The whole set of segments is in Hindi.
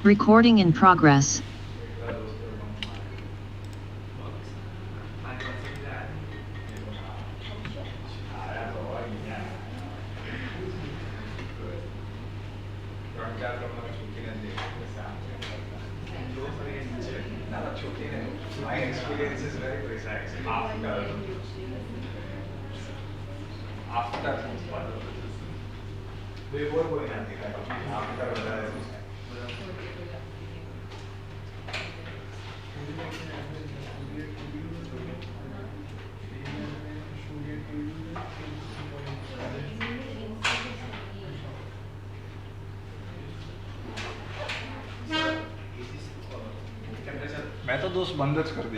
Recording in progress. My experience is very precise. After before going after मैं तो दोस्त बंद कर दी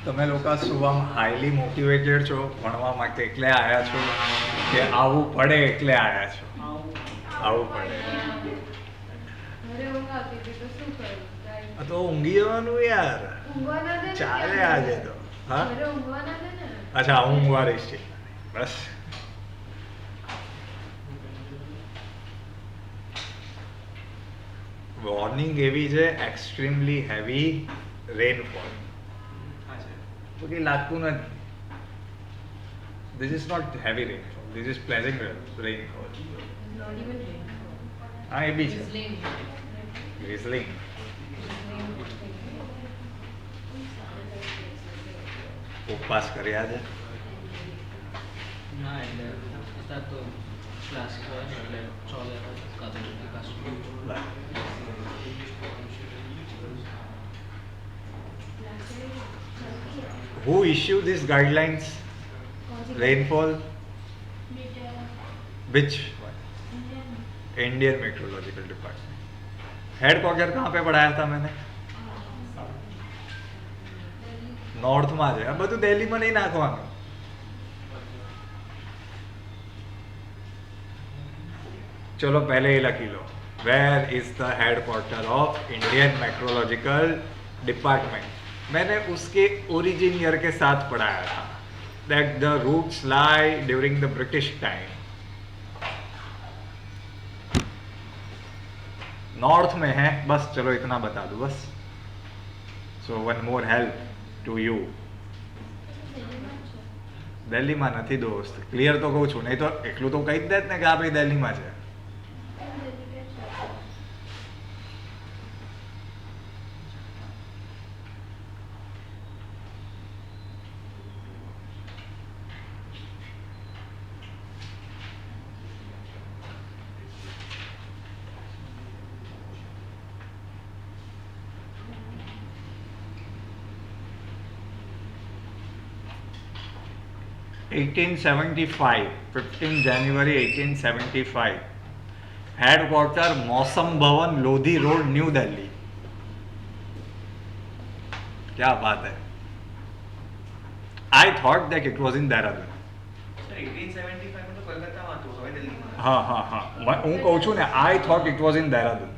તમે લોકો શું આમ હાઈલી મોટિવેટેડ છો ભણવા માટે એટલે આવ્યા છો કે આવવું પડે એટલે આવ્યા છો આવવું પડે તો ઊંઘી જવાનું યાર ચાલે આજે તો હા અચ્છા હું ઊંઘવા રહીશ બસ વોર્નિંગ એવી છે એક્સ્ટ્રીમલી હેવી રેનફોલ તો કંઈ લાગતું નથી This is not heavy rainfall. This is pleasant rainfall. हाँ ये भी है. Drizzling. ઉપવાસ કર્યા છે ના એટલે અત્યારે તો ક્લાસ કરે એટલે ચોલે Who issued these guidelines? Rainfall? Which one? Indian Meteorological Department. Headquarter कहाँ पे पढ़ाया था मैंने? नॉर्थ में है બધું દિલ્હીમાં નહીં નાખવાનું चलो पहले ही लखी लो where is the headquarter of Indian meteorological department मैंने उसके ओरिजिन ईयर के साथ पढ़ाया था that the roots lie during the British time north में है बस चलो इतना बता दो बस so one more help to you દિલ્હીમાં નથી દોસ્ત ક્લિયર તો કહું છું નહીં તો એટલું તો કહી જ દે ને કે આ ભાઈ દિલ્હીમાં છે (1875) 15 January 1875 हेडक्वार्टर मौसम भवन लोधी रोड न्यू दिल्ली क्या बात है I thought that it was in Dehradun हाँ हाँ हाँ હું કહું છું ને I thought it was in Dehradun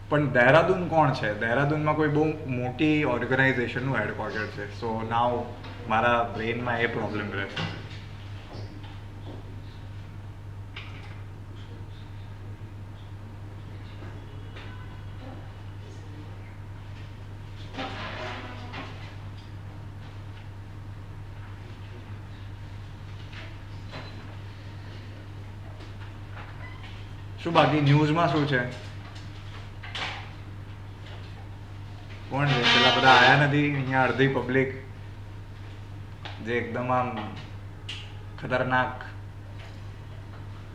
પણ દેહરાદૂન કોણ છે દેહરાદૂનમાં કોઈ બહુ મોટી ઓર્ગેનાઇઝેશનનું હેડક્વાર્ટર છે સો નાવ મારા બ્રેનમાં એ પ્રોબ્લેમ રહેશે શું બાકી ન્યૂઝમાં શું છે કોણ છે પેલા બધા આયા નથી અહીંયા અડધી પબ્લિક જે એકદમ આમ ખતરનાક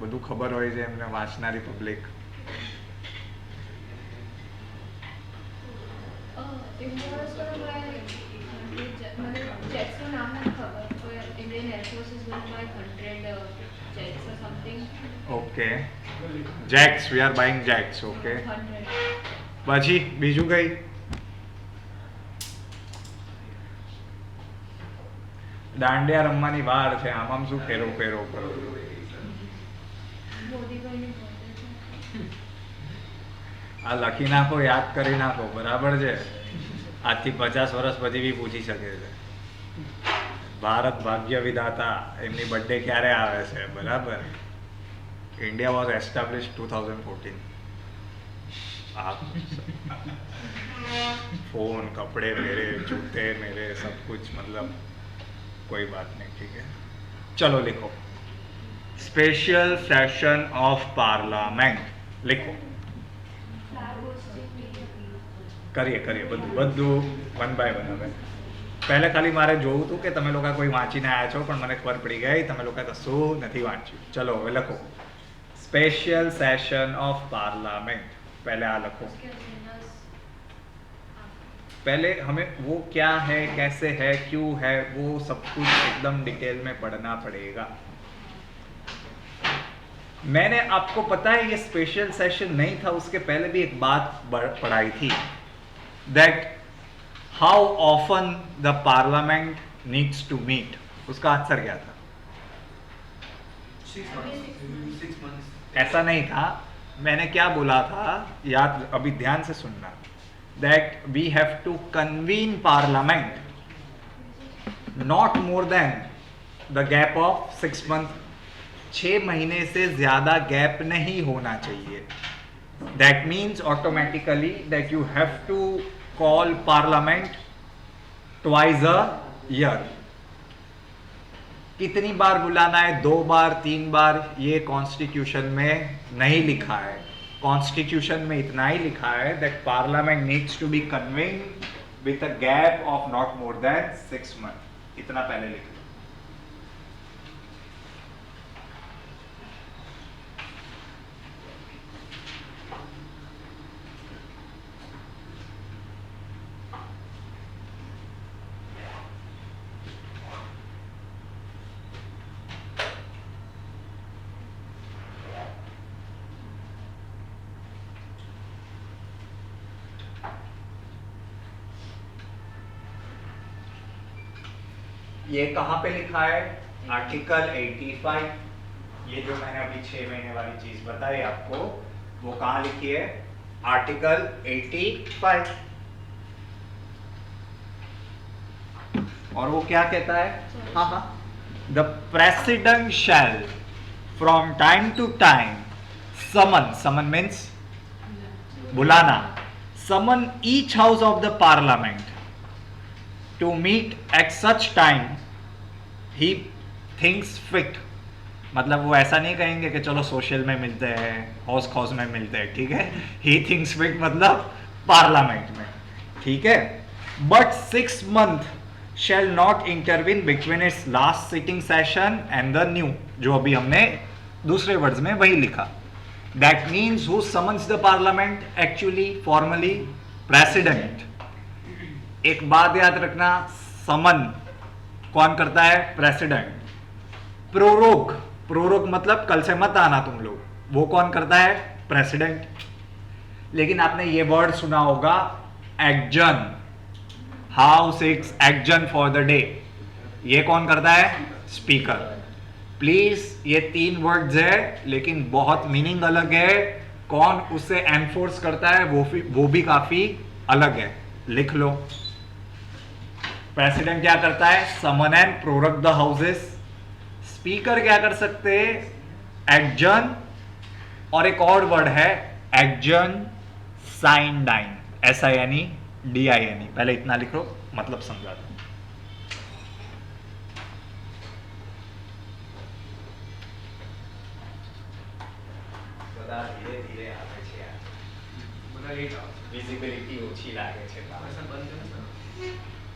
બધું ખબર હોય છે એમને વાંચનારી public okay jacks we are buying jacks okay પછી બીજું કઈ દાંડિયા રમવાની વાર છે, આમ શું ફેરો ફેરો કરો? આ લખી નાખો, યાદ કરી નાખો, બરાબર છે? આજથી 50 વર્ષ પછી બી પૂછી શકે છે. ભારત ભાગ્ય વિધાતા, એમની બર્થડે ક્યારે આવે છે? બરાબર. India was establish 2014. आप फोन, कपड़े मेरे, जूते मेरे, सब कुछ, मतलब कोई बात नहीं, ठीक है. चलो लिखो, स्पेशल सेशन ऑफ पार्लियामेंट लिखो. કરીએ બધું વન બાય વન. હવે પહેલે ખાલી મારે જોવું હતું કે તમે લોકો કોઈ વાંચીને આવ્યા છો, પણ મને ખબર પડી ગઈ તમે લોકો કશું નથી વાંચ્યું. ચલો હવે લખો, स्पेशल सेशन ऑफ पार्लियामेंट. पहले आ लिखो. पहले हमें वो क्या है, कैसे है, क्यों है, वो सब कुछ एकदम डिटेल में पढ़ना पड़ेगा. मैंने आपको पता है ये स्पेशल सेशन नहीं था, उसके पहले भी एक बात पढ़ाई थी, that how often the parliament needs to meet. उसका आंसर क्या था? 6 months. ऐसा नहीं था. मैंने क्या बोला था, याद, अभी ध्यान से सुनना, that we have to convene parliament not more than the gap of 6 months. 6 महीने से ज्यादा गैप नहीं होना चाहिए. That means automatically that you have to call parliament twice a year. कितनी बार बुलाना है? 2 बार, 3 बार, ये कॉन्स्टिट्यूशन में नहीं लिखा है. कॉन्स्टिट्यूशन में इतना ही लिखा है that parliament needs to be convened with a gap of not more than 6 months. इतना पहले लिख लो. ये कहाँ पे लिखा है? आर्टिकल 85. ये जो मैंने अभी 6 महीने वाली चीज बताई आपको, वो कहाँ लिखी है? आर्टिकल 85. और वो क्या कहता है? हाँ, the president shall from time to time summon means बुलाना, summon each house of the parliament to meet at such time he thinks fit. मतलब वो ऐसा नहीं कहेंगे कि चलो सोशल में मिलते हैं, हाउस खौस में मिलते हैं, ठीक है? he thinks fit मतलब पार्लियामेंट में, ठीक है? but 6 months shall not intervene between its last sitting session and the new. जो अभी हमने दूसरे वर्ड्स में वही लिखा. that means who summons the parliament actually formally? president. एक बात याद रखना, समन कौन करता है? प्रेसिडेंट. प्रोरोग मतलब कल से मत आना तुम लोग, वो कौन करता है? प्रेसिडेंट. लेकिन आपने ये वर्ड सुना होगा, एक्जन. House six एक्जन for the day, ये कौन करता है? स्पीकर. प्लीज, ये 3 वर्ड्स है लेकिन बहुत मीनिंग अलग है. कौन उसे एनफोर्स करता है वो भी काफी अलग है. लिख लो. प्रेसिडेंट क्या करता है? Someone and प्रोरग the houses. Speaker क्या कर सकते हैं? एक्जन. और एक और वर्ड है एक्जन साइन डाइन, SINEDINE. पहले इतना लिख लो, मतलब समझा दो. धीरे धीरे આવે છે યાર, મને લેટ આવે, વિઝિબિલિટી ઓછી લાગે છે.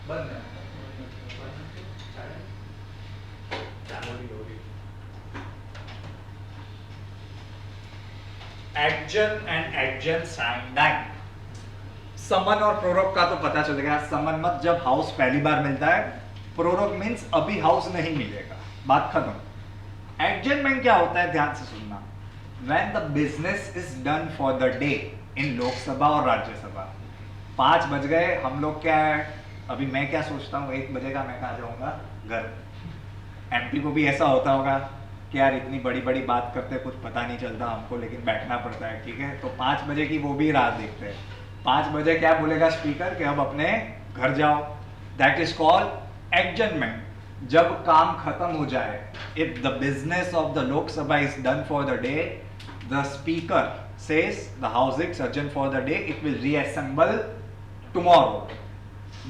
બંધ एक्जन एंड एक्जन साइन डाइन. समन और प्रोरोग का तो पता चलेगा. समन मत जब हाउस पहली बार मिलता है, प्रोरोग मीन्स अभी हाउस नहीं मिलेगा, बात खत्म. एक्जन में क्या होता है? ध्यान से सुनना. When the business is done for the day in Lok Sabha और राज्यसभा, 5 बज गए, हम लोग क्या है, अभी मैं क्या सोचता हूँ, 1 बजेगा मैं कहाँ जाऊंगा? घर. एमपी को भी ऐसा होता होगा कि यार इतनी बड़ी बड़ी बात करते कुछ पता नहीं चलता हमको, लेकिन बैठना पड़ता है, ठीक है। तो 5 बजे की वो भी रात देखते हैं। 5 बजे क्या बोलेगा स्पीकर कि अब अपने घर जाओ। That is called adjournment. जब काम खत्म हो जाए, if the business of the Lok Sabha is done for the day, the speaker says the house is adjourned for the day, it will reassemble tomorrow।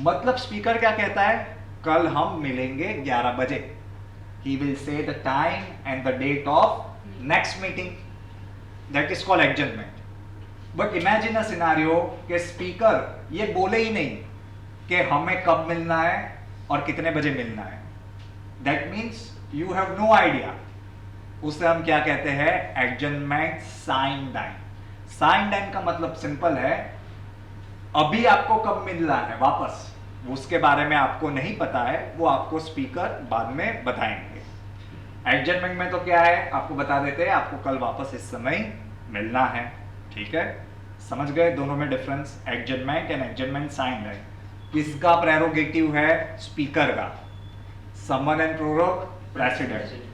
मतलब स्पीकर क्या कहता है, कल हम मिलेंगे 11 बजे। he will say the time and the date of next meeting, that is called adjournment। but imagine a scenario कि स्पीकर ये बोले ही नहीं कि हमें कब मिलना है और कितने बजे मिलना है। that means you have no idea। उसे हम क्या कहते हैं, adjournment sine die. Sine die का मतलब सिंपल है, अभी आपको कब मिलना है वापस, उसके बारे में आपको नहीं पता है, वो आपको स्पीकर बाद में बताएंगे। एडजर्नमेंट में तो क्या है, आपको बता देते हैं आपको कल वापस इस समय मिलना है, ठीक है। समझ गए दोनों में difference, adjournment and adjournment sine die. किसका प्रेरोगेटिव है, स्पीकर का। Summon and prorogue president.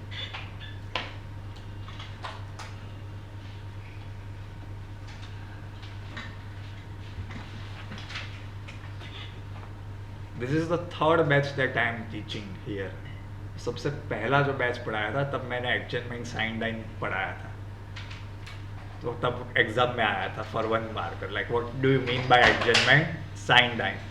This is the third batch that I am teaching here. सबसे पहला जो बैच पढ़ाया था तब मैंने एडजर्नमेंट साइन डाइन पढ़ाया था, तो तब एग्जाम में आया था for 1 marker, like what do you mean by adjournment sine die.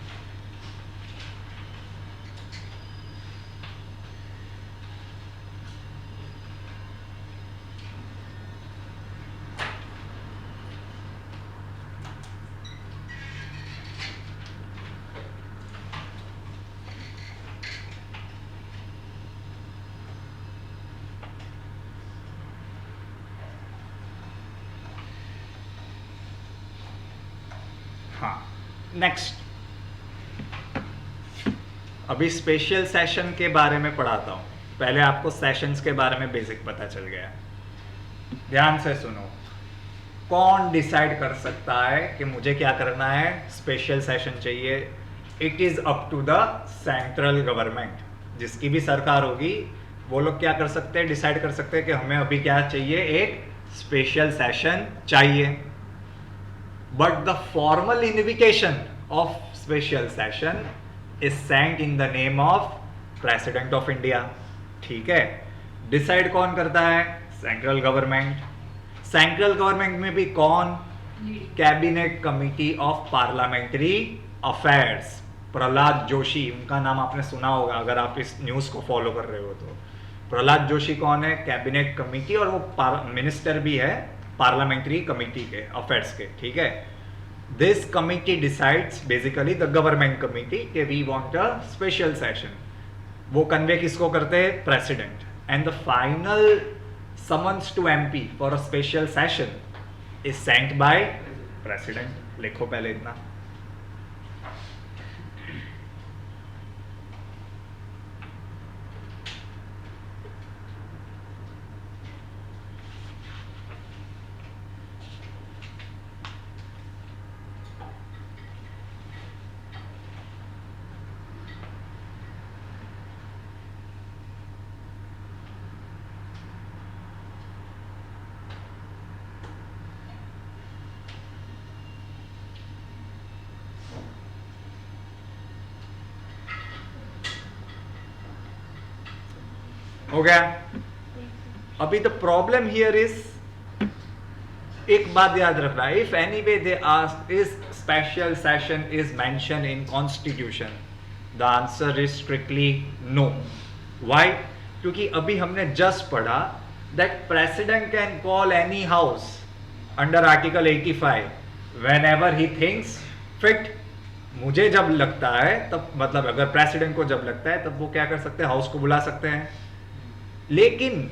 हाँ, नेक्स्ट अभी स्पेशल सेशन के बारे में पढ़ाता हूँ। पहले आपको सेशंस के बारे में बेसिक पता चल गया। ध्यान से सुनो, कौन डिसाइड कर सकता है कि मुझे क्या करना है, स्पेशल सेशन चाहिए। It is up to the central government. जिसकी भी सरकार होगी वो लोग क्या कर सकते हैं, डिसाइड कर सकते हैं कि हमें अभी क्या चाहिए, एक स्पेशल सेशन चाहिए। But the formal invocation of special session is sent in the name of President of India। ठीक है, डिसाइड कौन करता है, सेंट्रल गवर्नमेंट। सेंट्रल गवर्नमेंट में भी कौन, cabinet committee of parliamentary affairs. Prahlad Joshi, उनका नाम आपने सुना होगा अगर आप इस न्यूज को फॉलो कर रहे हो तो। प्रहलाद जोशी कौन है, कैबिनेट कमिटी, और वो मिनिस्टर भी है पार्लियामेंट्री कमिटी के अफेयर्स के, ठीक है। This committee decides, basically the government committee, कि we want a special session. वो कन्वे किसको करते हैं, president. And the final summons to MP for a special session is sent by president. लिखो पहले इतना। हो गया। अभी द प्रॉब्लम हियर इज, एक बात याद रखना, if any way they ask is special session is mention in constitution, the answer is strictly no. Why? क्योंकि अभी हमने जस्ट पढ़ा that president can call any house under article 85 whenever he thinks fit. मुझे जब लगता है तब, मतलब अगर प्रेसिडेंट को जब लगता है तब वो क्या कर सकते हैं, हाउस को बुला सकते हैं। लेकिन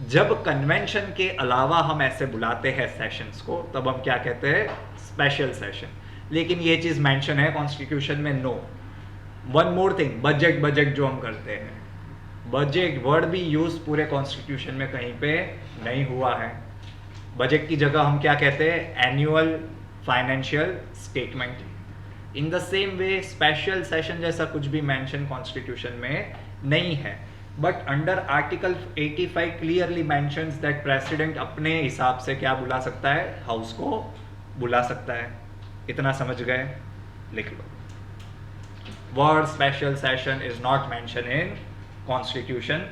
जब कन्वेंशन के अलावा हम ऐसे बुलाते हैं सेशंस को, तब हम क्या कहते हैं, स्पेशल सेशन। लेकिन ये चीज मेंशन है कॉन्स्टिट्यूशन में, no. One more thing, budget, budget जो हम करते हैं, बजट वर्ड भी यूज पूरे कॉन्स्टिट्यूशन में कहीं पे नहीं हुआ है। बजट की जगह हम क्या कहते हैं, annual financial statement. In the same way special session जैसा कुछ भी मेंशन कॉन्स्टिट्यूशन में नहीं है। But under article 85 clearly mentions that president अपने हिसाब से क्या बुला सकता है, हाउस को बुला सकता है। इतना समझ गए, लिख लो। Word special session is not mention in constitution.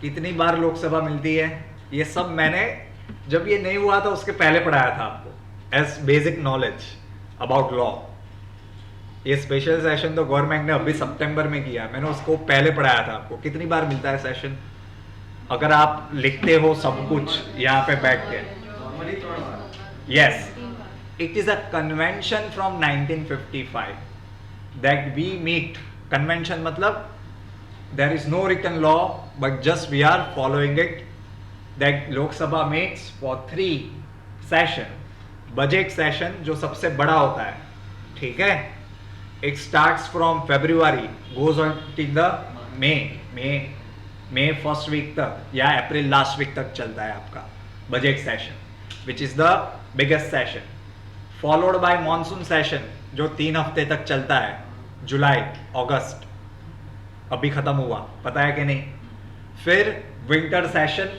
कितनी बार लोकसभा मिलती है, ये सब मैंने जब ये नहीं हुआ था उसके पहले पढ़ाया था आपको as basic knowledge about law. ये स्पेशल सेशन तो गवर्नमेंट ने अभी सितंबर में किया, मैंने उसको पहले पढ़ाया था आपको। कितनी बार मिलता है सेशन, अगर आप लिखते हो सब कुछ यहाँ पे बैठ के। Yes, it is a convention from 1955 that we meet. Convention मतलब there is no written law but just we are following it, that Lok Sabha meets for 3 session। Budget session जो सबसे बड़ा होता है, ठीक है, it starts from February goes on till the May first week तक या अप्रैल लास्ट वीक तक चलता है आपका budget session, which is the biggest session. Followed by monsoon session जो 3 हफ्ते तक चलता है, जुलाई अगस्त, अभी खत्म हुआ, पता है कि नहीं। फिर विंटर सेशन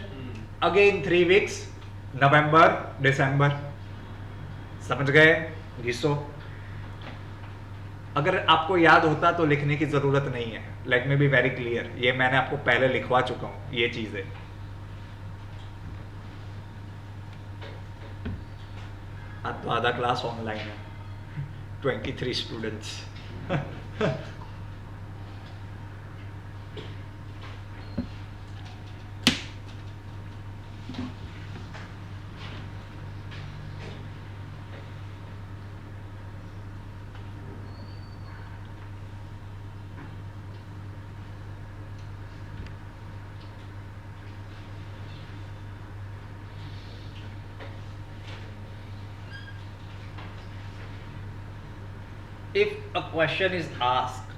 अगेन 3 वीक्स, नवंबर दिसंबर। समझ गए, घिसो। अगर आपको याद होता तो लिखने की जरूरत नहीं है, let me be very clear, ये मैंने आपको पहले लिखवा चुका हूं ये चीजें। आज तो आधा क्लास ऑनलाइन है, 23 students. If a question is asked,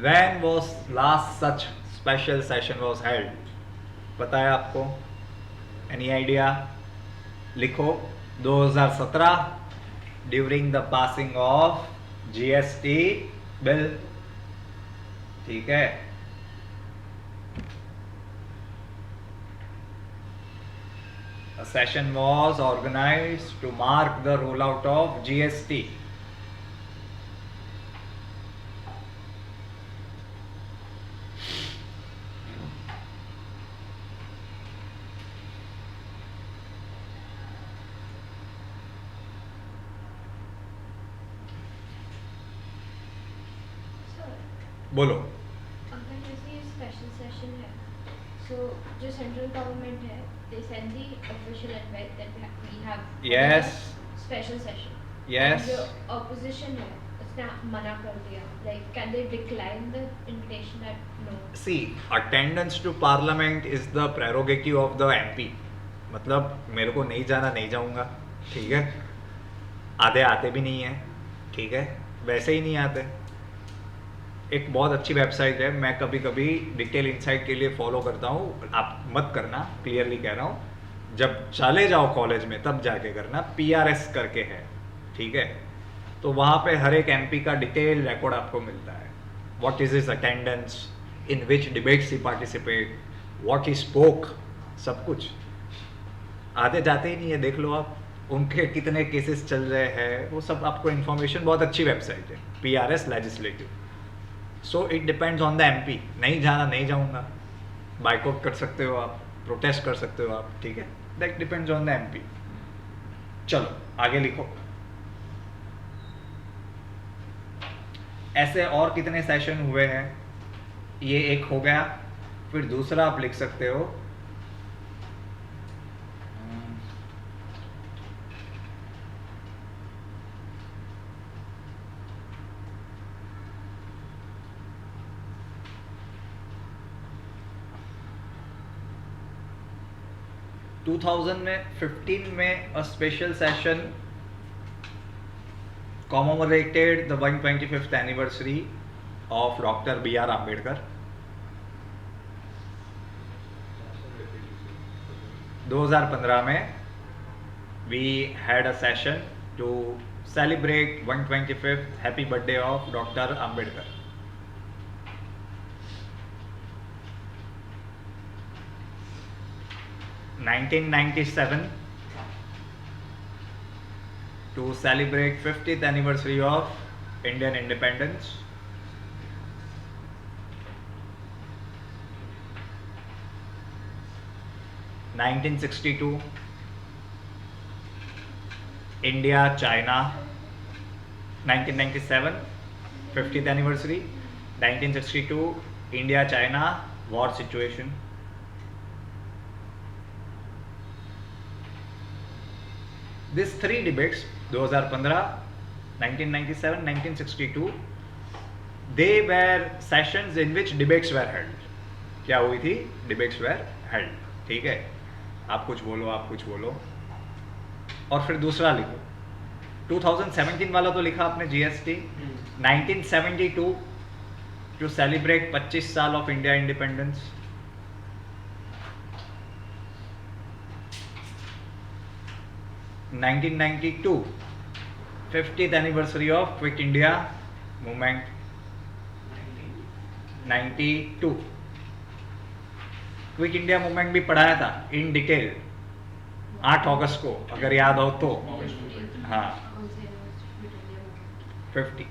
when was last such special session was held, पता है आपको? Any idea? लिखो 2017 during the passing of GST bill, ठीक है। A session was organized to mark the rollout of GST। बोलो। अगर जैसे ये स्पेशल सेशन है, सो जो सेंट्रल गवर्नमेंट है, they send the official invite that we have yes special session. Yes, जो ऑपोजिशन है उसने मना कर दिया, like can they decline the invitation that no. See, attendance to parliament is the prerogative of the MP। मतलब मेरे को नहीं जाना, नहीं जाऊंगा, ठीक है। आधे आते भी नहीं है, ठीक है, वैसे ही नहीं आते। एक बहुत अच्छी वेबसाइट है, मैं कभी कभी डिटेल इनसाइट के लिए फॉलो करता हूँ, आप मत करना, क्लियरली कह रहा हूँ। जब चले जाओ कॉलेज में तब जाके करना, PRS करके है, ठीक है। तो वहाँ पे हर एक MP का डिटेल रिकॉर्ड आपको मिलता है। What is his attendance, in which debates he participate, what he spoke, सब कुछ। आते जाते ही नहीं है, देख लो आप उनके कितने केसेस चल रहे हैं, वो सब आपको इन्फॉर्मेशन, बहुत अच्छी वेबसाइट है PRS legislative. So it depends on the MP। नहीं जाना, नहीं जाऊंगा, बाइकआउट कर सकते हो आप, प्रोटेस्ट कर सकते हो आप, ठीक है, that depends on the MP। चलो आगे लिखो। ऐसे और कितने सेशन हुए हैं, ये एक हो गया। फिर दूसरा आप लिख सकते हो, 2015 में a special session commemorated the 125th anniversary of Dr. B.R. Ambedkar. 2015 में we had a session to celebrate 125th happy birthday of Dr. Ambedkar. (1997) to celebrate 50th anniversary of Indian independence. (1962) India China. 1997 50th anniversary. 1962 India China war situation. These three debates 2015, 1997, 1962, they were sessions in which debates were held. क्या हुई थी? Debates were held. ठीक है, आप कुछ बोलो, आप कुछ बोलो, और फिर दूसरा लिखो. 2017 वाला तो लिखा आपने GST. 1972 to celebrate 25 साल of India independence. 1992 50th anniversary of Quit India movement. 92 quit India movement भी पढ़ाया था इन डिटेल 8 अगस्त को, अगर याद हो तो. हाँ, 50.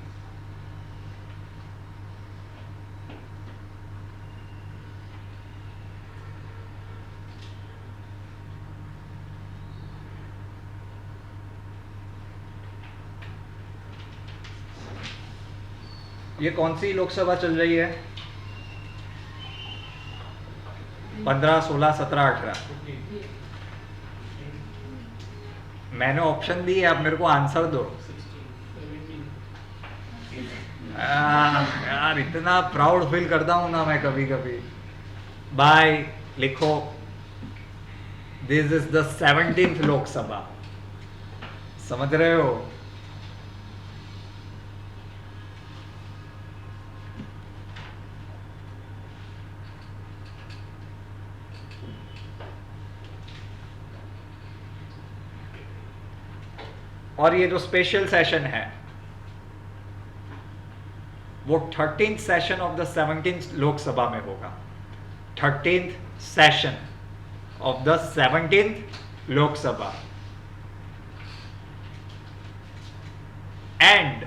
ये कौन सी लोकसभा चल रही है? 15, 16, 17, 18. मैंने ऑप्शन दी है, आप मेरे को आंसर दो. यार इतना प्राउड फील करता हूं ना मैं कभी कभी. बाय लिखो, this is the 17th Lok Sabha. समझ रहे हो? और ये जो स्पेशल सेशन है वो 13th session of the 17th Lok Sabha में होगा. 13th session of the 17th Lok Sabha and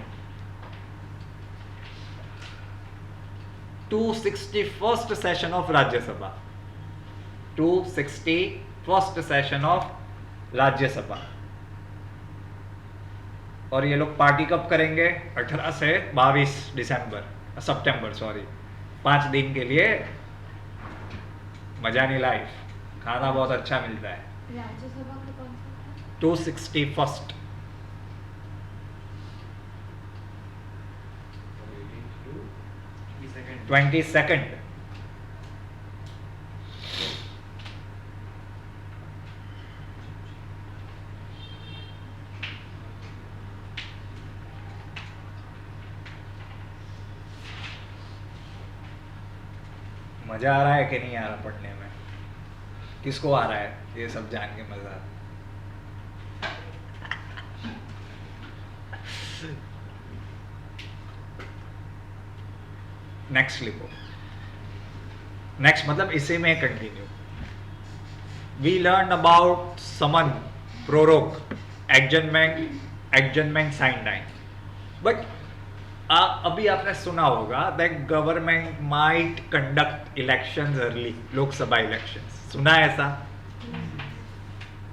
261st session of Rajya Sabha. 261st session of Rajya Sabha. और ये लोग पार्टी कब करेंगे? 18 से 22 सितंबर, सॉरी, 5 दिन के लिए. मजा नहीं लाइफ, खाना बहुत अच्छा मिलता है. राज्यसभा का कौन सा था? 261st. second. 22nd. मजा आ रहा है कि नहीं आ रहा पढ़ने में? किसको आ रहा है ये सब जान के मजा? नेक्स्ट लिखो. नेक्स्ट मतलब इसी में continue. We learn about summon, prorogue, adjournment sine die. But अभी आपने सुना होगा that government might conduct elections early, Lok Sabha elections. सुना है ऐसा?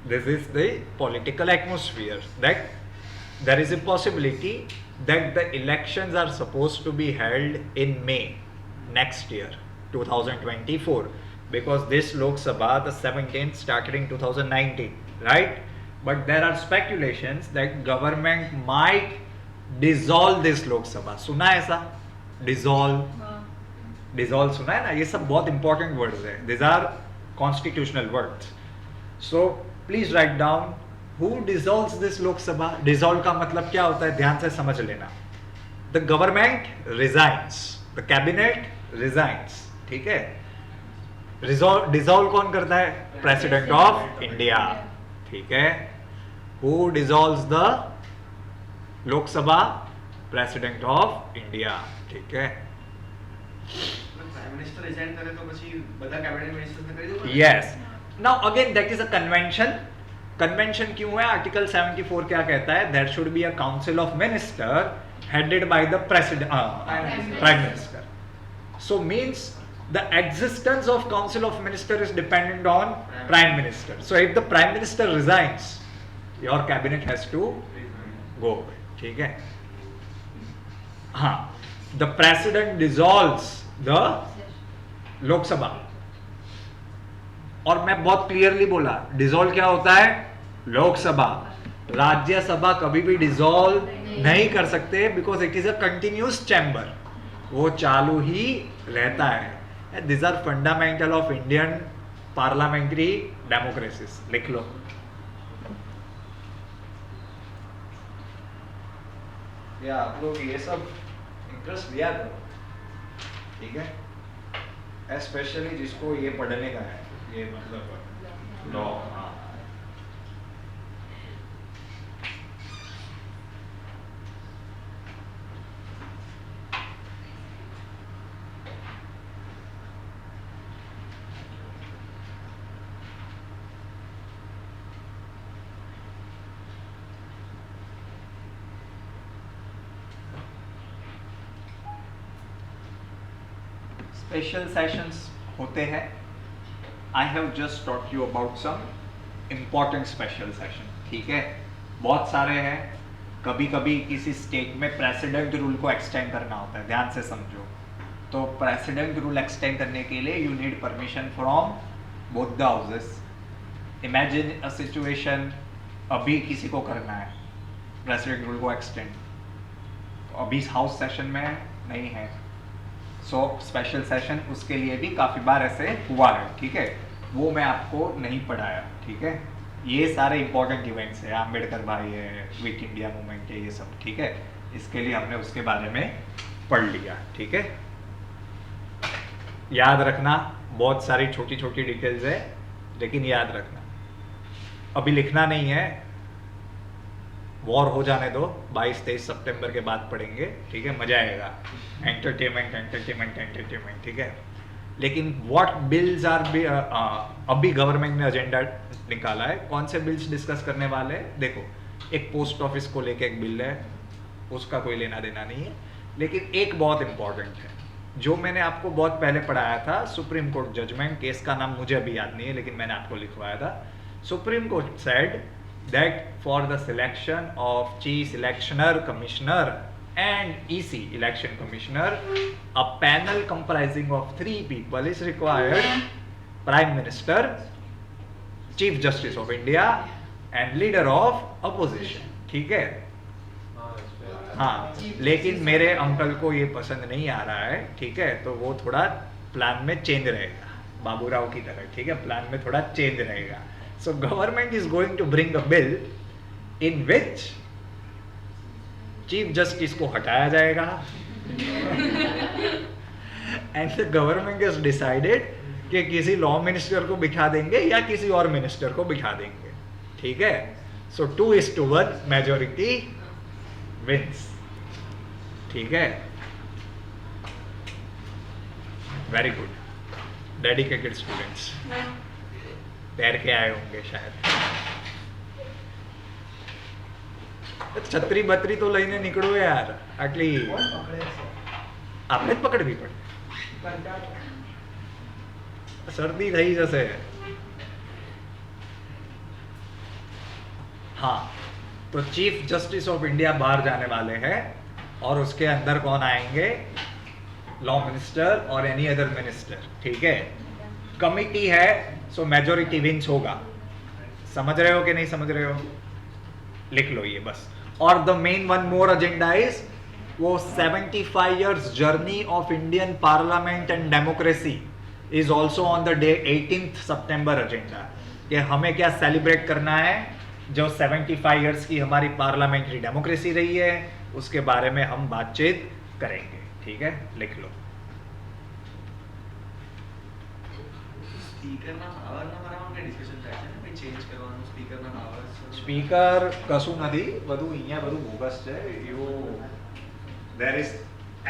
This is the political atmosphere that there is a possibility that the elections are supposed to be held in May next year 2024 because this Lok Sabha, the 17th, started in 2019, right? But there are speculations that government might dissolve this Lok Sabha. सुना है ऐसा? dissolve सुना है ना? ये सब बहुत important words है. These are constitutional words. So please write down who dissolves this Lok Sabha. Dissolve का मतलब क्या होता है, ध्यान से समझ लेना. The government resigns, the cabinet resigns. ठीक है. डिसॉल्व कौन करता है, प्रेसिडेंट ऑफ इंडिया. ठीक है. Who dissolves the Lok Sabha, president of India. ठीक है. प्राइम मिनिस्टर रिजाइन करे तो પછી બધા कैबिनेट मिनिस्टर्स ने કરી દો. Yes. Now again that is a convention. Convention क्यों है, आर्टिकल 74 क्या कहता है, there should be a council of minister headed by the president, prime minister. So means the existence of council of minister is dependent on prime minister. So if the prime minister resigns, your cabinet has to go away. ठीक है. हाँ, the president dissolves the लोक सभा. और मैं बहुत क्लियरली बोला, डिसॉल्व क्या होता है, लोकसभा. राज्यसभा कभी भी डिसॉल्व नहीं कर सकते, because it is a continuous chamber. वो चालू ही रहता है. These are fundamental of Indian parliamentary democracies. लिख लो. या आप लोग ये सब इंटरेस्ट लिया करो. ठीक है. स्पेशली जिसको ये पढ़ने का है, ये मतलब लॉ. स्पेशल सेशंस होते हैं. I have just taught you about some important special session. ठीक है. बहुत सारे हैं. कभी कभी किसी स्टेट में प्रेसिडेंट रूल को एक्सटेंड करना होता है, ध्यान से समझो. तो प्रेसिडेंट रूल एक्सटेंड करने के लिए you need permission from both the houses. Imagine a situation, अभी किसी को करना है प्रेसिडेंट रूल को एक्सटेंड, अभी हाउस सेशन में नहीं है. सो स्पेशल सेशन उसके लिए भी काफ़ी बार ऐसे हुआ है. ठीक है. वो मैं आपको नहीं पढ़ाया. ठीक है. ये सारे इंपॉर्टेंट इवेंट्स है, आम्बेडकर भाई है, क्विट इंडिया मूवमेंट है, ये सब. ठीक है. इसके लिए हमने उसके बारे में पढ़ लिया. ठीक है. याद रखना, बहुत सारी छोटी छोटी डिटेल्स है, लेकिन याद रखना. अभी लिखना नहीं है, वॉर हो जाने दो, 22-23 सितंबर के बाद पढ़ेंगे. ठीक है. मजा आएगा. Entertainment entertainment entertainment. ठीक है. लेकिन व्हाट बिल्स आर, अभी गवर्नमेंट ने एजेंडा निकाला है. कौन से बिल्स डिस्कस करने वाले हैं, देखो. एक पोस्ट ऑफिस को लेके एक बिल है, उसका कोई लेना देना नहीं है. लेकिन एक बहुत इंपॉर्टेंट है, जो मैंने आपको बहुत पहले पढ़ाया था, सुप्रीम कोर्ट जजमेंट. केस का नाम मुझे अभी याद नहीं है, लेकिन मैंने आपको लिखवाया था. Supreme court said that for the selection of chief electioner commissioner and EC election commissioner, a panel comprising of 3 people is required: prime minister, chief justice of India and leader of opposition. ठीक है. हाँ, लेकिन मेरे अंकल को ये पसंद नहीं आ रहा है. ठीक है. तो वो थोड़ा प्लान में चेंज रहेगा, बाबूराव की तरह. ठीक है. प्लान में थोड़ा चेंज रहेगा. So government is going to bring a bill in which chief justice को हटाया जाएगा and the government has decided कि किसी लॉ मिनिस्टर को बिठा देंगे या किसी और मिनिस्टर को बिठा देंगे. ठीक है. So 2:1 majority wins. ठीक है. Very good. Dedicated students. तैर के आए होंगे शायद. छतरी बतरी तो लઈને નીકળો યાર. આટલી આપણે જ પકડવી પડે. શરદી થઈ જશે. हाँ, तो चीफ जस्टिस ऑफ इंडिया बाहर जाने वाले हैं और उसके अंदर कौन आएंगे, लॉ मिनिस्टर और एनी अदर मिनिस्टर. ठीक है. कमिटी है, सो मेजोरिटी विंस होगा. समझ रहे हो कि नहीं समझ रहे हो, लिख लो ये बस. और the main one more agenda is वो 75 years journey of Indian parliament and democracy is also on the day 18th September agenda. कि हमें क्या सेलिब्रेट करना है, जो 75 इयर्स की हमारी पार्लियामेंट्री डेमोक्रेसी रही है उसके बारे में हम बातचीत करेंगे। ठीक है, लिख लो। સ્પીકરના પાવરના બારામાં કઈ ડિસ્કશન થાય છે ને, કઈ ચેન્જ કરવાનું સ્પીકરના પાવર? સ્પીકર કશું નથી, બધું અહીંયા બધું બોગસ છે. There is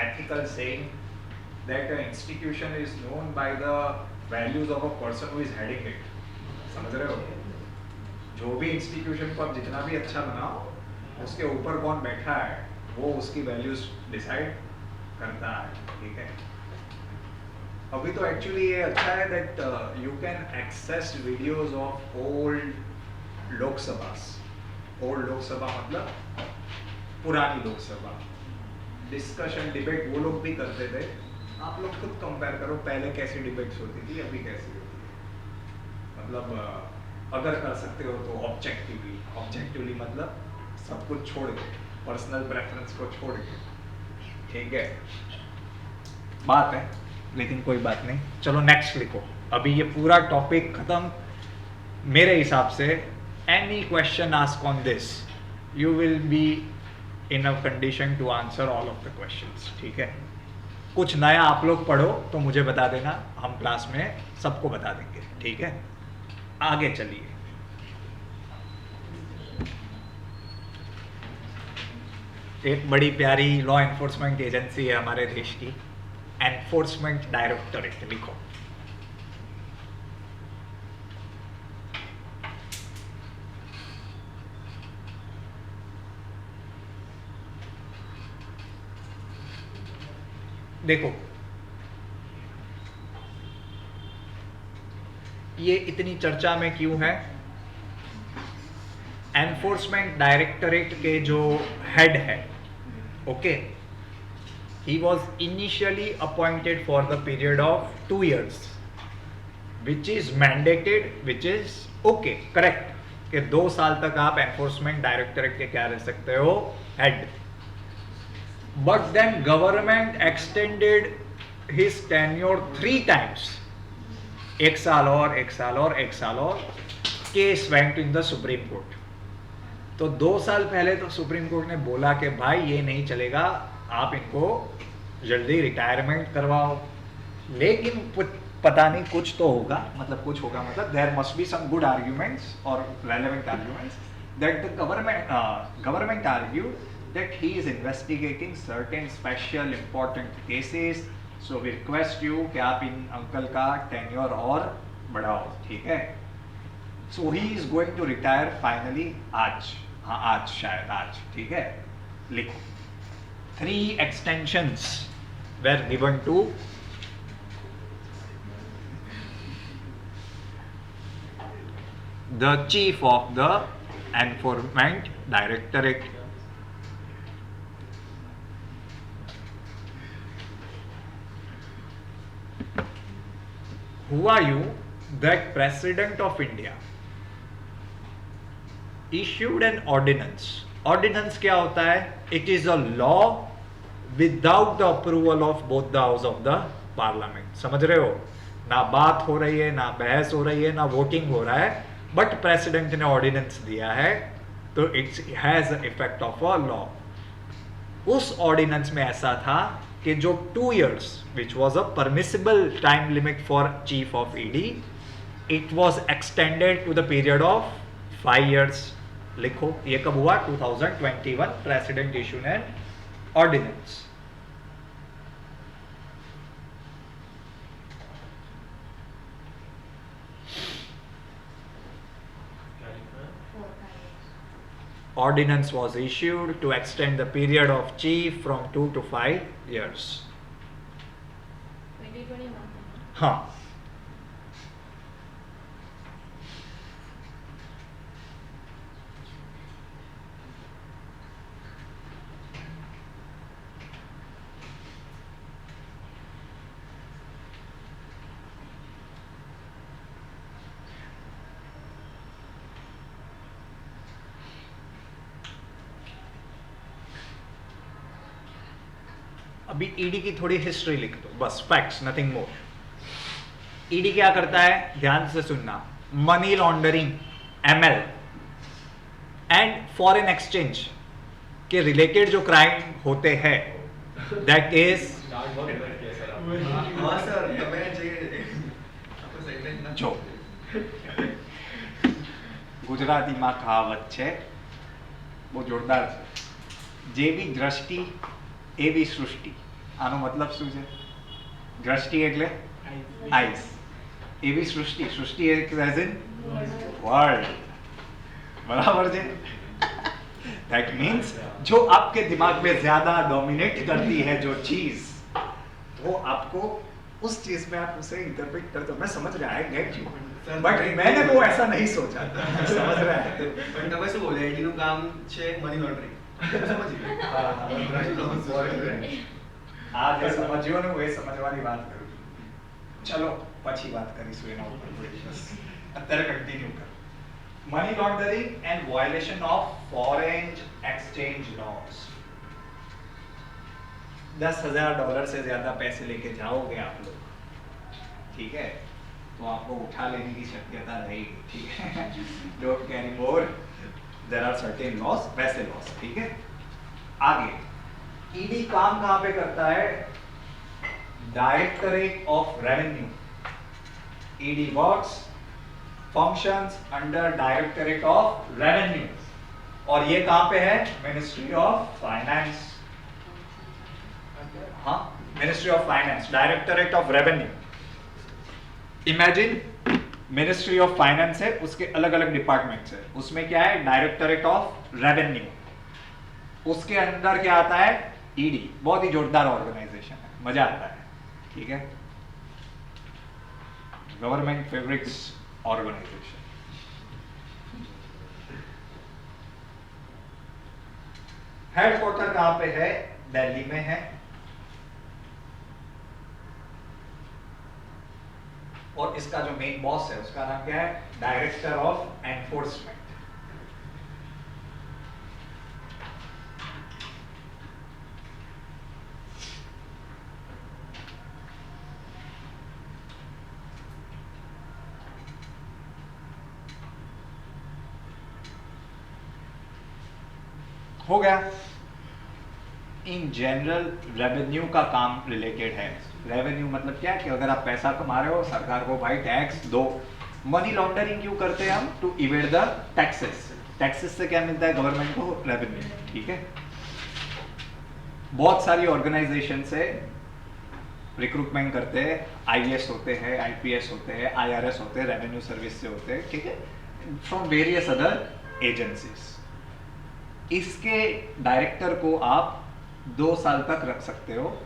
ethical saying that an institution is known by the values of a person who is heading it. समझ रहे हो? जो भी इंस्टीट्यूशन को आप जितना भी अच्छा बनाओ, उसके ऊपर कौन बैठा है वो उसकी वैल्यूज डिसाइड करता है. ठीक है, अभी तो एक्चुअली ये अच्छा है that you can access videos of old Lok Sabha. Old Lok Sabha मतलब पुरानी लोकसभा, डिस्कशन डिबेट वो लोग भी करते थे. आप लोग खुद कंपेयर करो पहले कैसी डिबेट्स होती थी, अभी कैसी होती है. मतलब अगर कर सकते हो तो ऑब्जेक्टिवली मतलब सब कुछ छोड़ के, पर्सनल प्रेफरेंस को छोड़ के. ठीक है, बात है, लेकिन कोई बात नहीं. चलो नेक्स्ट लिखो. अभी ये पूरा टॉपिक खत्म मेरे हिसाब से. Any question ask on this, you will be in a condition to answer all of the questions. ठीक है, कुछ नया आप लोग पढ़ो तो मुझे बता देना, हम क्लास में सबको बता देंगे. ठीक है, आगे चलिए. एक बड़ी प्यारी लॉ एनफोर्समेंट एजेंसी है हमारे देश की, एनफोर्समेंट डायरेक्टरेट. लिखो. देखो, ये इतनी चर्चा में क्यों है? एनफोर्समेंट डायरेक्टरेट के जो हेड है, okay, he was initially appointed for the period of 2 years, which is mandated, which is okay, correct, कि 2 साल तक आप एनफोर्समेंट डायरेक्टरेट के क्या रह सकते हो, head. But then government extended his tenure 3 times, 1 साल और 1 साल और 1 साल और. Case went in the supreme court. तो 2 साल पहले तो सुप्रीम कोर्ट ने बोला कि भाई ये नहीं चलेगा, आप इनको जल्दी रिटायरमेंट करवाओ. लेकिन पता नहीं कुछ तो होगा, मतलब कुछ होगा, मतलब there must be some good arguments और relevant arguments that the government argued that he is investigating certain special important cases, so we request you कि आप इन अंकल का टेन्योर और बढ़ाओ. ठीक है, so he is going to retire finally आज, हाँ आज, शायद आज. ठीक है, लिखो. 3 extensions were given to the chief of the enforcement directorate. Who are you that President of India issued an ordinance? Ordinance क्या होता है? It is a law without the approval of both the house of the parliament. समझ रहे हो? ना बात हो रही है, ना बहस हो रही है, ना वोटिंग हो रहा है, बट प्रेसिडेंट ने ऑर्डिनेंस दिया है तो it's has effect of a law. उस ऑर्डिनेंस में ऐसा था कि जो 2 years which was a permissible time limit for chief of ED, it was extended to the period of 5 years. लिखो, ये कब हुआ? 2021 प्रेसिडेंट इशू ने ordinance. Ordinance was issued to extend the period of chief from 2 to 5 years. 2021. हाँ. अभी ईडी की थोड़ी हिस्ट्री लिख दो बस, फैक्ट्स, नथिंग मोर. ईडी क्या करता है, ध्यान से सुनना. Money laundering ML and foreign exchange के रिलेटेड जो क्राइम होते हैं दैट इज હા સર તમે જે આપણે સેન્ટેન્સ ના જો ગુજરાતીમાં કહાવત છે બહુ જોરદાર છે જેવી દ્રષ્ટિ એવી સૃષ્ટિ આનો મતલબ શું છે દ્રષ્ટિ એટલે આઈસ એવી સૃષ્ટિ સૃષ્ટિ એટલે એઝ ઇન વર્લ્ડ बराबर है दैट मीन्स जो आपके दिमाग में ज्यादा डोमिनेट करती है जो चीज वो आपको उस चीज में आप उसे इंटरप्रेट करते हो मैं समझ रहा है गेट यू बट मैंने वो ऐसा नहीं सोचा समझ रहा है પણ તમે શું બોલે આઈટી નું કામ છે મની લોન્ડરિંગ સમજી આ જે સમજ્યો ને એ સમજવાની વાત કરું ચલો પછી વાત કરીશું એના ઉપર કોઈ દિવસ અત્યારે કન્ટિન્યુ કરો money laundering and violation of foreign exchange laws $10,000 से ज्यादा पैसे लेके जाओगे आप लोग ठीक है तो आपको उठा लेने की शक्यता रहेगी ठीक है don't carry more there are certain laws वैसे लॉस ठीक है आगे ईडी काम कहां पे करता है directorate of revenue ED works functions under Directorate of Revenue और ये कहां पे है Ministry of Finance हाँ Ministry of Finance Directorate of Revenue Imagine Ministry of Finance है उसके अलग अलग डिपार्टमेंट्स है उसमें क्या है Directorate of Revenue उसके अंदर क्या आता है ED बहुत ही जोरदार ऑर्गेनाइजेशन है मजा आता है ठीक है गवर्नमेंट फेवरेट्स ऑर्गेनाइजेशन हेडक्वार्टर कहां पे है दिल्ली में है और इसका जो मेन बॉस है उसका नाम क्या है डायरेक्टर ऑफ एनफोर्समेंट हो गया इन जनरल रेवेन्यू का काम रिलेटेड है रेवेन्यू मतलब क्या है कि अगर आप पैसा कमा रहे हो सरकार को भाई टैक्स दो मनी लॉन्ड्रिंग क्यों करते हैं हम to evade the taxes taxes से क्या मिलता है गवर्नमेंट को रेवेन्यू ठीक है बहुत सारी ऑर्गेनाइजेशन से रिक्रूटमेंट करते हैं आईएएस होते हैं आईपीएस होते हैं आईआरएस होते हैं रेवेन्यू सर्विस से होते हैं ठीक है फ्रॉम वेरियस अदर एजेंसीज इसके डायरेक्टर को आप 2 साल तक रख सकते हो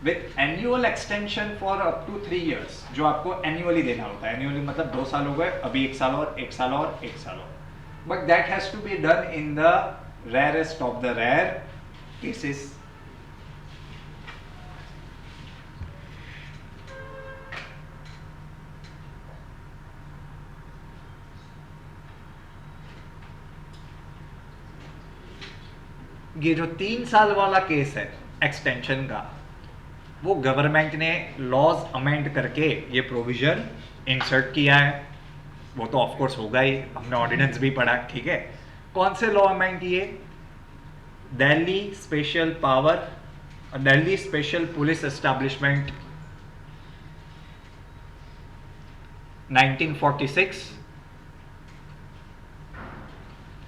with annual extension for up to 3 years जो आपको एनुअली देना होता है एनुअली मतलब 2 साल हो गए अभी 1 साल और 1 साल और 1 साल और but that has to be done in the rarest of the rare cases ये जो 3 साल वाला केस है एक्सटेंशन का वो गवर्नमेंट ने लॉज अमेंड करके ये प्रोविजन इंसर्ट किया है वो तो ऑफ कोर्स होगा ही हमने ऑर्डिनेंस भी पढ़ा ठीक है कौन से लॉ अमेंड किए Delhi special power Delhi special police establishment 1946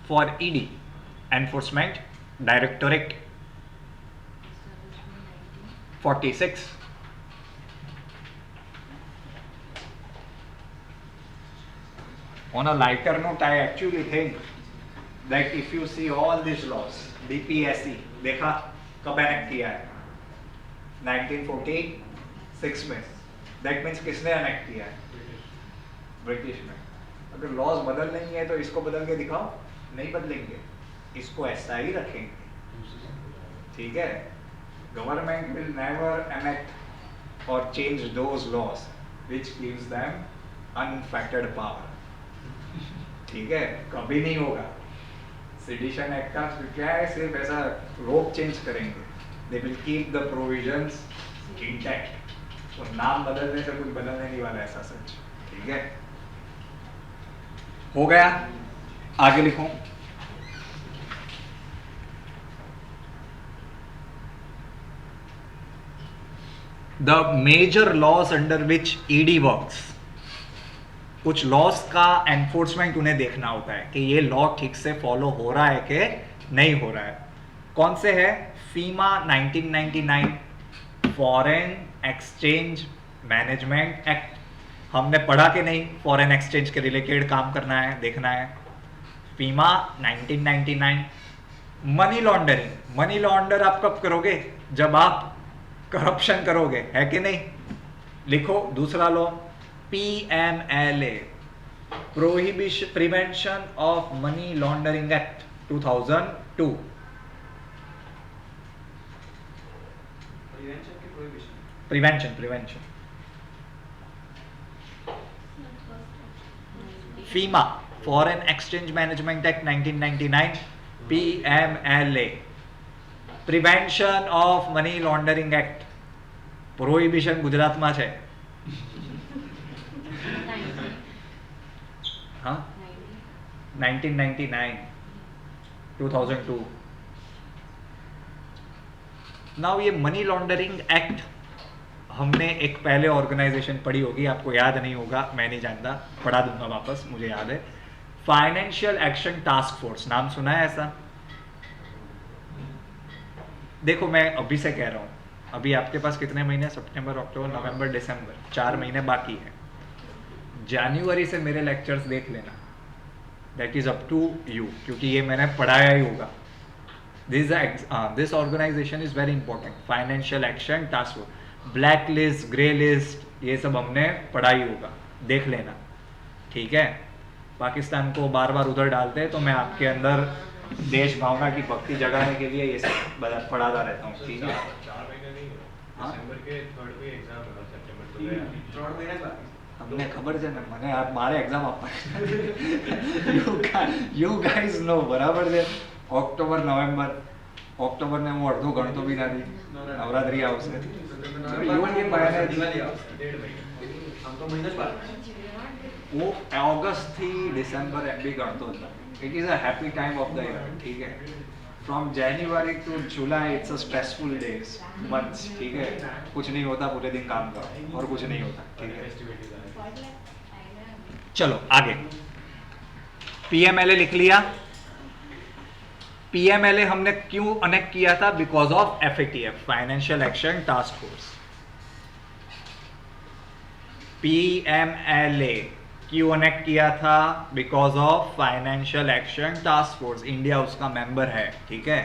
for ED enforcement directorate 46 on a lighter note I actually think that if you see all these laws BPSC देखा कब एनेक्ट किया है 1946 में that means किसने एनेक्ट किया है ब्रिटिश में अगर लॉज बदल नहीं है तो इसको बदल के दिखाओ नहीं बदलेंगे इसको ऐसा ही रखेंगे ठीक है government will never enact or change those laws which gives them unfettered power ठीक है कभी नहीं होगा सेडिशन एक्ट का क्या है सिर्फ ऐसा रोप चेंज करेंगे they will keep the provisions intact और नाम बदलने से कुछ बदलने नहीं वाला ऐसा सच ठीक है हो गया, आगे लिखो। The major laws under which ED works, कुछ लॉस का एनफोर्समेंट उन्हें देखना होता है कि ये लॉ ठीक से फॉलो हो रहा है कि नहीं हो रहा है। कौन से है? फीमा 1999, फॉरेन एक्सचेंज मैनेजमेंट एक्ट। हमने पढ़ा कि नहीं? फॉरेन एक्सचेंज के रिलेटेड काम करना है, देखना है। फीमा 1999। मनी लॉन्डरिंग, मनी लॉन्डर आप कब करोगे? जब आप करप्शन करोगे, है कि नहीं? लिखो दूसरा law, PMLA, prohibition prevention of money laundering act 2002। Prevention prevention. FEMA, foreign exchange management act 1999, PMLA, prevention of money laundering act. Prohibition ગુજરાતમાં છે। हाँ 1999, 2002। नाउ ये मनी लॉन्डरिंग एक्ट हमने एक पहले ऑर्गेनाइजेशन पढ़ी होगी, आपको याद नहीं होगा, मैं नहीं जानता, पढ़ा दूंगा वापस, मुझे याद है। फाइनेंशियल एक्शन टास्क फोर्स, नाम सुना है ऐसा? देखो मैं अभी से कह रहा हूँ, अभी आपके पास कितने महीने? सितंबर, अक्टूबर, नवंबर, दिसंबर, 4 महीने बाकी है। जनवरी से मेरे लेक्चर्स देख लेना, that is up to you, क्योंकि ये मैंने पढ़ाया ही होगा। This organisation is very important, financial action task force, black list, grey list, ये सब हमने पढ़ा ही होगा, देख लेना, ठीक है। पाकिस्तान को बार बार उधर डालते हैं, तो मैं आपके अंदर देश भावना की भक्ति जगाने के लिए ये सब पढ़ाता रहता हूँ, ठीक है। 4 महीने नहीं हुआ, दिसंबर के 3rd में एग्जाम है, सितंबर तो 3 महीने बाकी। हमने खबर છે ને, મને आप मारे एग्जाम આપવા યુ ગાઈઝ નો, બરાબર છે। ઓક્ટોબર નવેમ્બર, ઓક્ટોબર ને હું અડધો ગણતો બી નથી, નવરાત્રી આવશે, દિવાળી આવશે, 1.5 મહિને, આમ તો મહિનો જ બાકી છે। હું ઓગસ્ટ થી ડિસેમ્બર એમ બી ગણતો હતો। It is a happy time of the year, ठीक है। From January to July it's a stressful days months, ठीक है। कुछ नहीं होता, पूरे दिन काम करो और कुछ नहीं होता, ठीक है। चलो आगे, PMLA लिख लिया। PMLA हमने क्यों अनेक्ट किया था? Because of FATF, financial action task force. PMLA क्यों अनेक्ट किया था? Because of financial action task force, India उसका मेंबर है, ठीक है।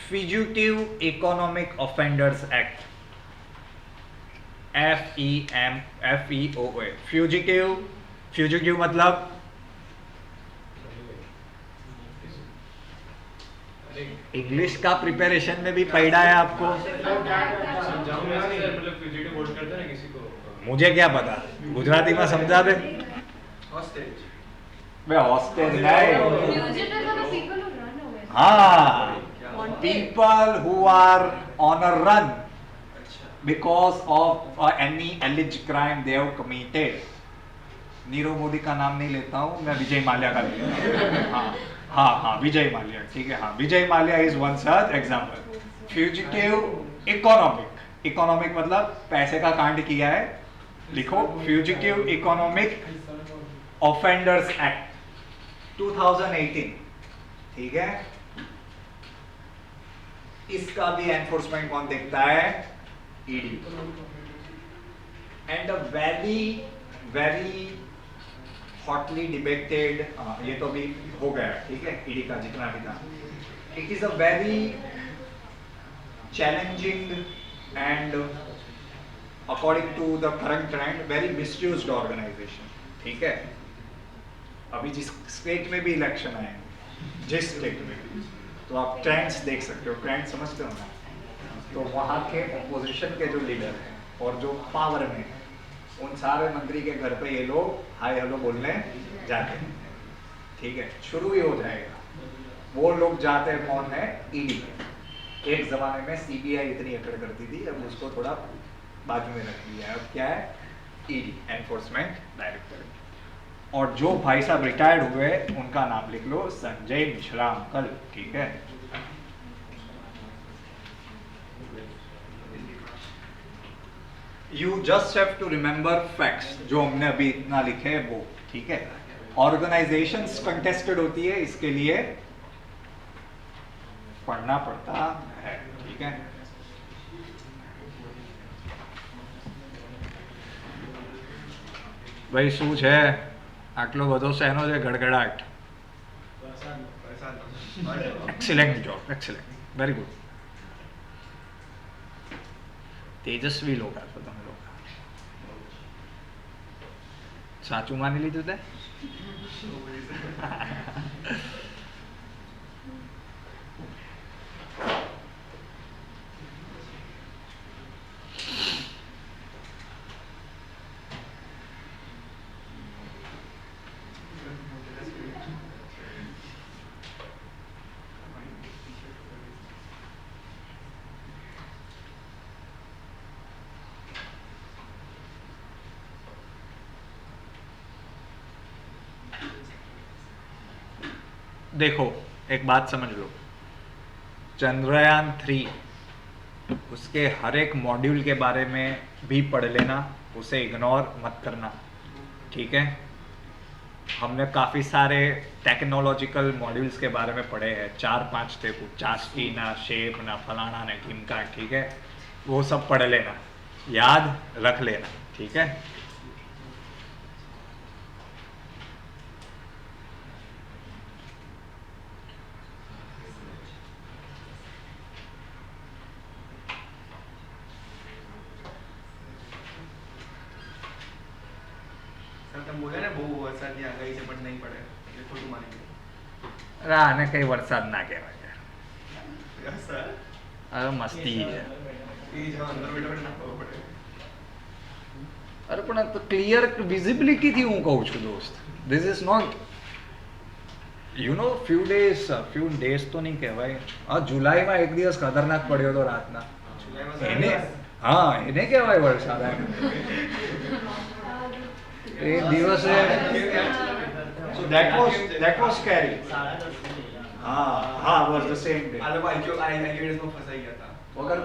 Fugitive economic offenders act, FEOA, fugitive. Fugitive मतलब इंग्लिश का प्रिपरेशन में भी पढ़ा है आपको, मतलब फ्यूजिटिव वोट करता है किसी को, मुझे क्या पता, गुजराती में समझा दे। હોસ્ટેજ, मैं हॉस्टेज नहीं, Fugitives are the people who run away. हाँ, people who are on a run અચ્છા, because of any alleged crime they have committed। Nirav Modi का नाम नहीं लेता हूँ मैं, विजय माल्या का ले लेता हूँ। हाँ हाँ हाँ, विजय माल्या, ठीक है। हाँ, Vijay Mallya is one such example. Fugitive economic, economic मतलब पैसे का कांड किया है, लिखो फ्यूजिटिव इकोनॉमिक ऑफेंडर्स एक्ट 2018, ठीक है। इसका भी एनफोर्समेंट कौन देखता है? ED. And a very very hotly debated, ये तो भी हो गया, ठीक है, ईडी का जितना भी था। It is a very challenging and according to the current trend very misused organisation, ठीक है। अभी जिस स्टेट में भी इलेक्शन आए, जिस स्टेट में भी, तो आप ट्रेंड्स देख सकते हो, ट्रेंड समझते हो ना। तो वहाँ के अपोजिशन के जो लीडर हैं और जो पावर में, उन सारे मंत्री के घर पे ये लोग हाय हेलो बोलने जाते हैं, ठीक है, शुरू ही हो जाएगा। वो लोग जाते हैं, कौन है? ईडी। एक जमाने में सीबीआई इतनी अकड़ करती थी, अब उसको थोड़ा बाजू में रख दिया है। अब क्या है? ED, enforcement directorate. और जो भाई साहब रिटायर्ड हुए उनका नाम लिख लो, संजय मिश्रा अंकल, ठीक है। You just have to remember facts, जो हमने अभी इतना लिखे है वो, ठीक है। ऑर्गेनाइजेशंस कंटेस्टेड होती है, इसके लिए पढ़ना पड़ता है, ठीक है। ભાઈ શું છે આટલો બધો શેનો છે ગડગડાટ? Excellent job, excellent, very good. તેજસ્વી લોકો છો તમે લોકો. સાચું માની લીધું તે? देखो एक बात समझ लो, चंद्रयान 3 उसके हर एक मॉड्यूल के बारे में भी पढ़ लेना, उसे इग्नोर मत करना, ठीक है। हमने काफ़ी सारे टेक्नोलॉजिकल मॉड्यूल्स के बारे में पढ़े हैं, 4-5 थे कुछ, चास्टी ना, शेप ना, फलाना ना, ढिमका, ठीक है। वो सब पढ़ लेना, याद रख लेना, ठीक है। આને કઈ વરસાદ ના કહેવાય, અરે મસ્તી છે. અરે પણ ક્લિયર વિઝિબિલિટીથી હું કહું છું દોસ્ત, this is not you know few days તો નહીં કહેવાય. હા, જુલાઈમાં એક દિવસ ખતરનાક પડ્યો હતો રાતના, એને હા એને કહેવાય વરસાદ. એ દિવસે so that was scary. हाँ was the same day. વગર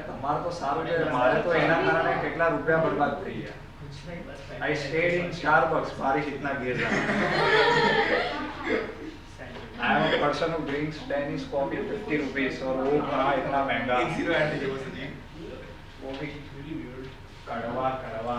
તમારે તો સારું છે, મારે તો એના કારણે કેટલા રૂપિયા બરબાદ થઈ ગયા. I stayed in Starbucks, बारिश इतना गिर रहा. I am a person who drinks Danish coffee 50 rupees और वो कहाँ इतना महंगा. वो भी कड़वा कड़वा.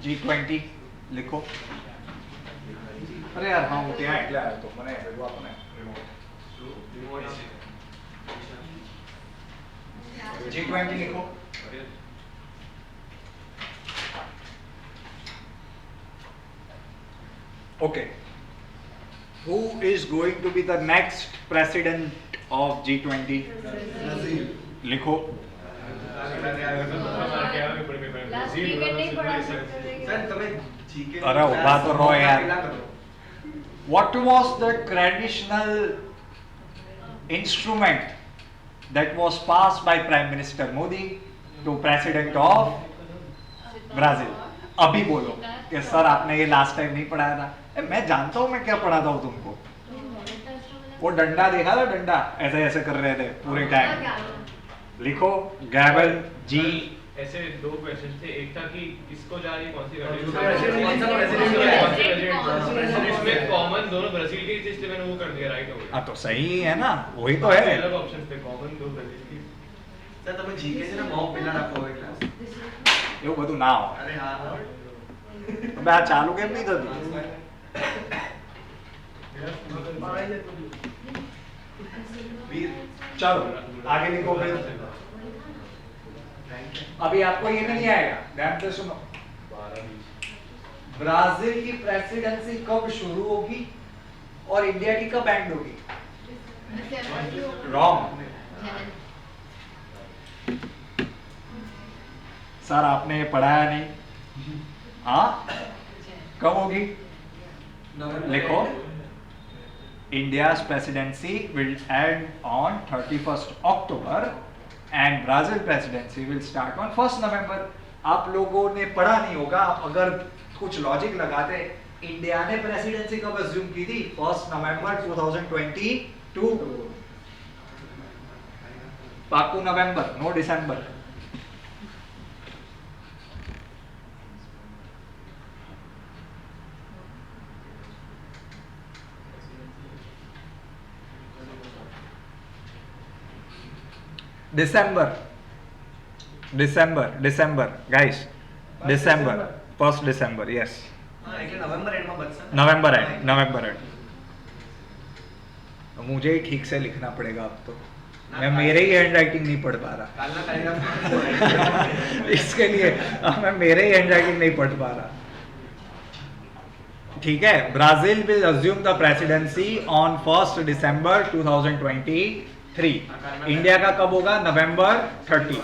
G20 लिखो. अरे यार हाँ वो ત્યાં એટલે આવ્યો તો મને પેલું આપો ને રિમોટ. G20 लिखो. Okay. Who is going to be the next president of G20? Brazil. लिखो. अरे उबा तो रो यार. What was the traditional instrument that was passed by Prime Minister Modi to President of Brazil? अभी बोलो कि सर आपने ये लास्ट टाइम नहीं पढ़ाया था. मैं जानता हूँ मैं क्या पढ़ाता हूँ तुमको. वो डंडा देखा था, डंडा ऐसे ऐसे कर रहे थे पूरे टाइम. लिखो गैबल जी. ऐसे दो क्वेश्चन थे, एक था कि किसको जा रही कौन सी गाड़ी, इसमें कॉमन दोनों ब्राजील के, इसलिए मैंने वो कर दिया, राइट हो गया. हाँ तो सही है ना, वही तो है. अलग ऑप्शन थे, कॉमन दो ब्राजील की. સર તમે જીકે છે ને મોક પેલા રાખો હવે ક્લાસ. એવું બધું ના હોય. અરે હા હવે આ ચાલુ કેમ નહીં થતું? चलो आगे लिखो फिर। अभी आपको ये नहीं आएगा, ध्यान से सुनो। 12-20 ब्राजील की प्रेसिडेंसी कब शुरू होगी और इंडिया की कब एंड होगी? रॉन्ग सर, आपने ये पढ़ाया नहीं। हाँ, कब होगी? लिखो, India's presidency will end on 31st October and Brazil presidency will start on 1st November. आप लोगों ने पढ़ा नहीं होगा, आप अगर कुछ लॉजिक लगाते, इंडिया ने प्रेसिडेंसी कब अज्यूम की थी? 1 नवंबर 2022। पाकू नवंबर, नो दिसंबर। December, guys. December, 1st December, yes. હા એટલે નવેમ્બર એન્ડમાં બનશે. नवंबर एंड। मुझे ही ठीक से लिखना पड़ेगा अब तो, मैं मेरे ही हैंड राइटिंग नहीं पढ़ पा रहा। કાલના કાર્યક્રમ इसके लिए मैं मेरे ही हैंड राइटिंग नहीं पढ़ पा रहा। ठीक है, Brazil will assume the presidency on 1st December 2023। India का कब होगा? नवंबर 30।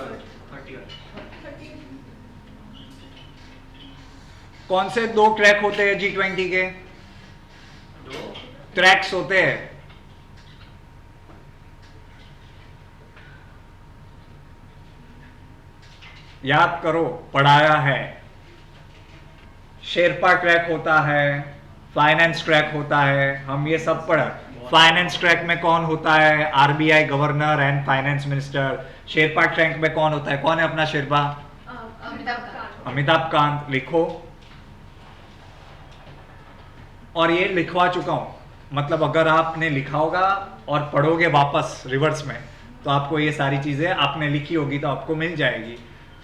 कौन से 2 ट्रैक होते हैं G20 के? 2 ट्रैक्स होते हैं। याद करो, पढ़ाया है। शेरपा ट्रैक होता है, फाइनेंस ट्रैक होता है, हम ये सब पढ़ा। फाइनेंस ट्रैक में कौन होता है? RBI governor and finance minister. Sherpa track में कौन होता है? कौन है अपना शेरपा? अमिताभ कांत। लिखो, और ये लिखवा चुका हूं, मतलब अगर आपने लिखा होगा और पढ़ोगे वापस रिवर्स में तो आपको ये सारी चीजें आपने लिखी होगी तो आपको मिल जाएगी।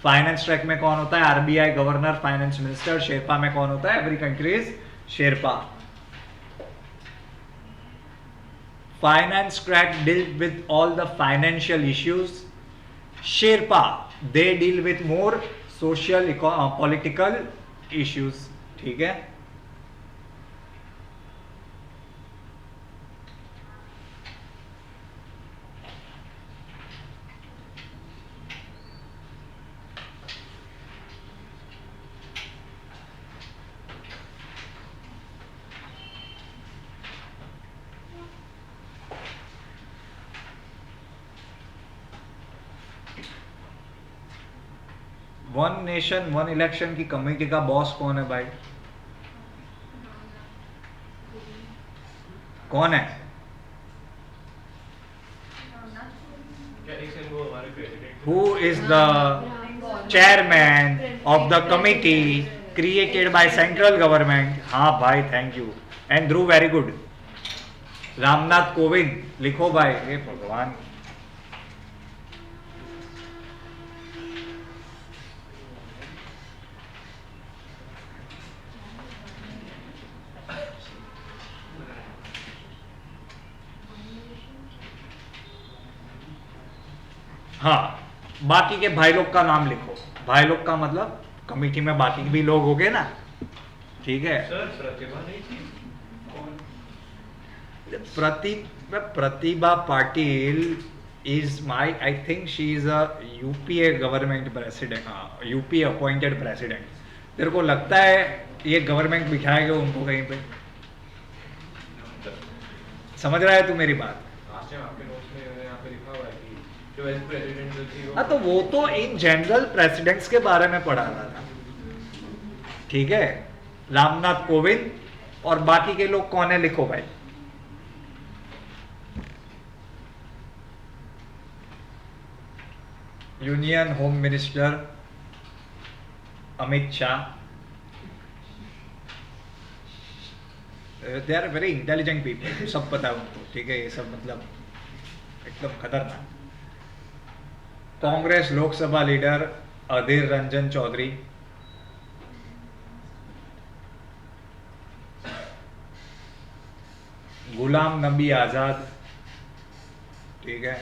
फाइनेंस ट्रैक में कौन होता है? RBI governor, finance minister. Sherpa में कौन होता है? Every country is Sherpa. Finance track deal with all the financial issues. Sherpa they deal with more social political issues. ठीक है, वन नेशन वन इलेक्शन की कमेटी का बॉस कौन है भाई? कौन है? क्या एक सेकंड, वो हमारे president who is the chairman of the committee created by central government? हाँ भाई, thank you. And Dhruv, very good. Ramnath Kovind. लिखो भाई, हे भगवान। हाँ, बाकी के भाई लोग का नाम लिखो। भाई लोग का मतलब कमेटी में बाकी भी लोग हो गए ना, ठीक है। सर प्रतिभा नहीं थी? Pratibha Patil is my, I think she is a UPA government president, UP appointed president. तेरे को लगता है ये गवर्नमेंट बिठाएगा उनको कहीं पे? समझ रहा है तू मेरी बात? लास्ट टाइम आपके नोट्स में यहाँ पे लिखा हुआ है कि जो वाइस प्रेसिडेंट जो थी हाँ, तो वो तो इन जनरल प्रेसिडेंट्स के बारे में पढ़ा रहा था। ठीक है, रामनाथ कोविंद। और बाकी के लोग कौन है? लिखो भाई। Union home minister Amit Shah. They are very intelligent people, सब पता है उनको। ठीक है, ये सब मतलब एकदम खतरनाक। कांग्रेस लोकसभा लीडर अधीर रंजन चौधरी। गुलाम नबी आजाद। ठीक है,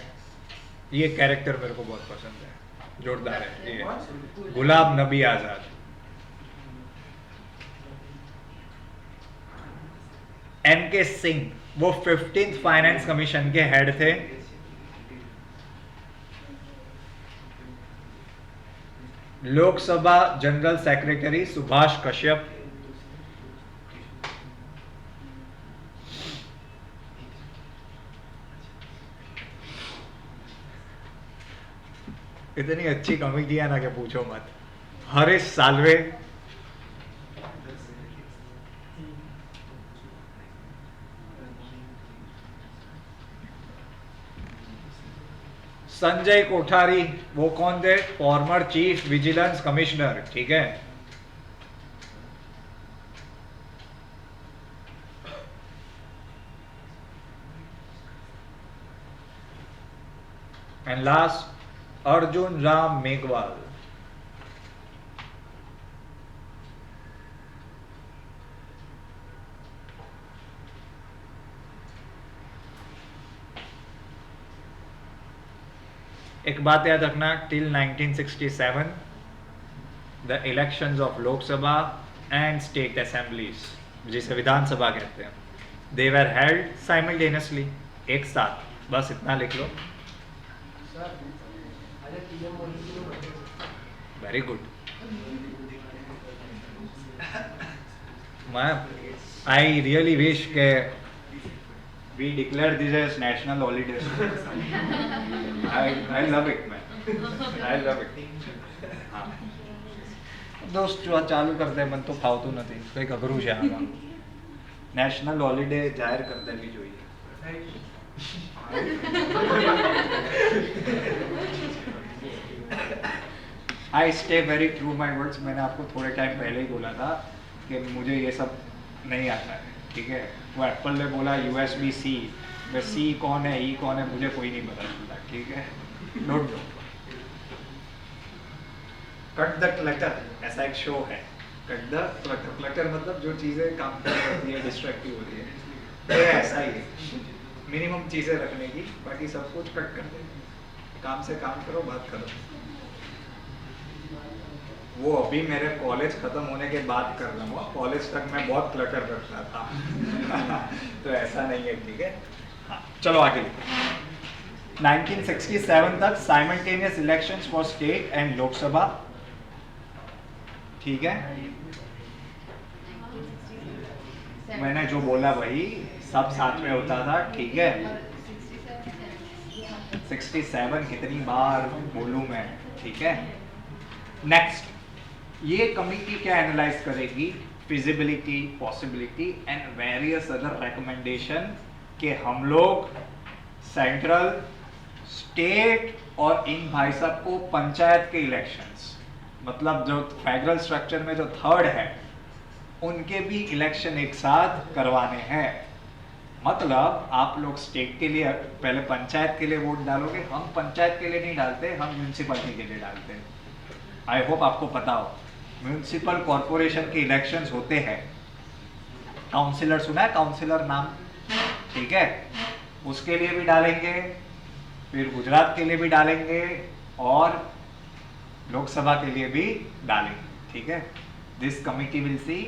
ये कैरेक्टर मेरे को बहुत पसंद है, जोरदार है ये, गुलाम नबी आजाद। एनके सिंह, वो 15th फाइनेंस कमीशन के हेड थे। Lok Sabha general secretary Subhash Kashyap. इतनी अच्छी कमेटी है ना कि पूछो मत। हरीश साल्वे, संजय कोठारी, वो कौन थे? फॉर्मर चीफ विजिलेंस कमिश्नर, ठीक है। And last Arjun Ram Meghwal. एक बात याद रखना, till 1967 the elections of Lok Sabha and state assemblies, जिसे विधानसभा कहते हैं, दे वर हेल्ड साइमल्टेनियसली, एक साथ। बस इतना लिख लो। Very good. I really wish के we declare this as national holiday. I love it, man. I love it. हाँ. दोस्त जो चालू कर दे, मन तो फावतू નથી, કંઈક અઘરું છે આમાં. નેશનલ હોલિડે જાહેર કરી દેવી જોઈએ. I stay very true my words. मैंने आपको थोड़े टाइम पहले ही बोला था कि मुझे ये सब नहीं आता है, ठीक है। वो एप्पल ने बोला USB-C, मैं C कौन है, E कौन है, मुझे कोई नहीं पता चलता, ठीक है। Don't know. Cut the clutter, ऐसा एक शो है। कट द क्लटर, क्लटर मतलब जो चीज़ें काम कर रही है, डिस्ट्रैक्टिव होती है, तो ये ऐसा ही है। मिनिमम चीज़ें रखने की, बाकी सब कुछ कट कर देंगे। काम से काम करो, बात करो। वो अभी मेरे कॉलेज खत्म होने के बाद कर रहा हूँ, कॉलेज तक मैं बहुत क्लटर करता था। तो ऐसा नहीं है, ठीक है। हाँ, चलो आगे। 1967 तक simultaneous elections for state and Lok Sabha, ठीक है। मैंने जो बोला वही सब साथ में होता था, ठीक है। 67 कितनी बार बोलूं मैं, ठीक है। नेक्स्ट, ये कमिटी क्या एनालाइज करेगी? Feasibility, possibility and various other recommendation के हम लोग सेंट्रल, स्टेट और इन भाई साहब को पंचायत के इलेक्शंस, मतलब जो फेडरल स्ट्रक्चर में जो थर्ड है, उनके भी इलेक्शन एक साथ करवाने हैं। मतलब आप लोग स्टेट के लिए पहले पंचायत के लिए वोट डालोगे, हम पंचायत के लिए नहीं डालते, हम म्यूनसिपलिटी के लिए डालते हैं। आई होप आपको पता हो, म्यूनसिपल कॉरपोरेशन के इलेक्शंस होते हैं। काउंसिलर सुना है, काउंसिलर नाम, ठीक है, उसके लिए भी डालेंगे, फिर गुजरात के लिए भी डालेंगे और लोकसभा के लिए भी डालेंगे, ठीक है। दिस कमिटी विल सी,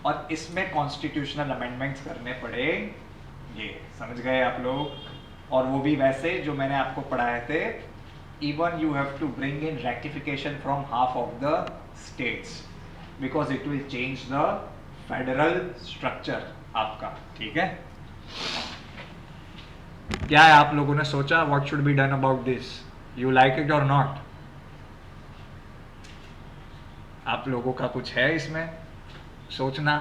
और इसमें कॉन्स्टिट्यूशनल अमेंडमेंट्स करने पड़ेंगे, समझ गए आप लोग। और वो भी वैसे जो मैंने आपको पढ़ाए थे, even you have to bring in ratification from half of the states because it will change the federal structure आपका, ठीक है। क्या है आप लोगों ने सोचा, what should be done about this? You like it or not? आप लोगों का कुछ है इसमें सोचना,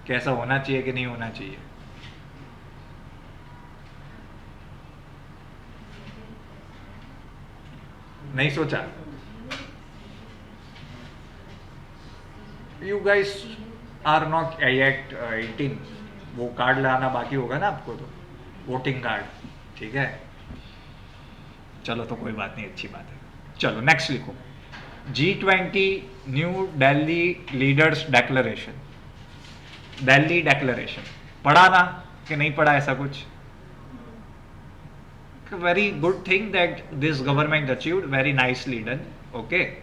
कैसा होना चाहिए कि नहीं होना चाहिए? नहीं सोचा? You guys are not yet 18, वो कार्ड लाना बाकी होगा ना आपको, तो वोटिंग कार्ड, ठीक है। चलो तो कोई बात नहीं, अच्छी बात है। चलो नेक्स्ट लिखो, G20 new Delhi leaders declaration. Delhi declaration पढ़ा ना कि नहीं पढ़ा? ऐसा कुछ very good thing that this government achieved, very nicely done. Okay,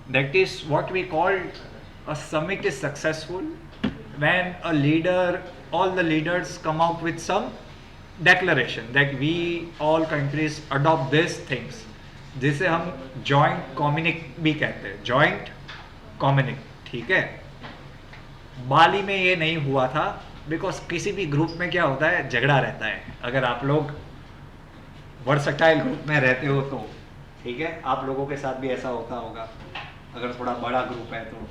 that is what we call a summit is successful when a leader, all the leaders come out with some declaration that we all countries adopt these things, जिसे हम जॉइंट कम्युनिक भी कहते हैं, जॉइंट कम्युनिक. ठीक है, बाली में ये नहीं हुआ था बिकॉज किसी भी ग्रुप में क्या होता है, झगड़ा रहता है. अगर आप लोग वर्सटाइल ग्रुप में रहते हो तो ठीक है, आप लोगों के साथ भी ऐसा होता होगा. अगर थोड़ा बड़ा ग्रुप है तो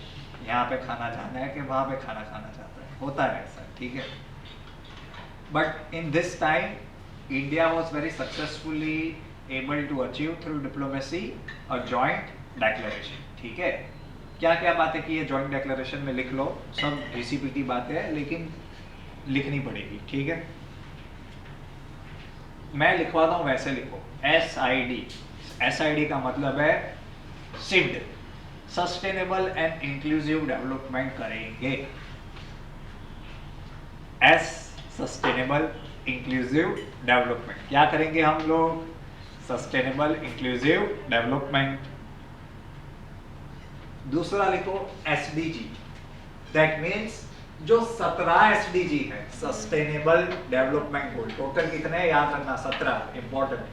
यहाँ पे खाना चाहना है कि वहाँ पे खाना खाना चाहता है, होता है ऐसा. ठीक है, but in this time India was very successfully able to achieve through diplomacy a joint declaration. ठीक है, क्या क्या बातें की है जॉइंट डेक्लेरेशन में लिख लो, सब GCPT बातें हैं लेकिन लिखनी पड़ेगी. ठीक है, मैं लिखवाता हूँ, वैसे लिखो. SID, SID का मतलब है SID, sustainable and inclusive development करेंगे. S सस्टेनेबल इंक्लूसिव डेवलपमेंट, क्या करेंगे हम लोग, सस्टेनेबल इंक्लूसिव डेवलपमेंट. दूसरा लिखो SDG, दैट मीन्स जो 17 SDG है, सस्टेनेबल डेवलपमेंट गोल, टोटल कितने हैं याद रखना, 17 इंपॉर्टेंट.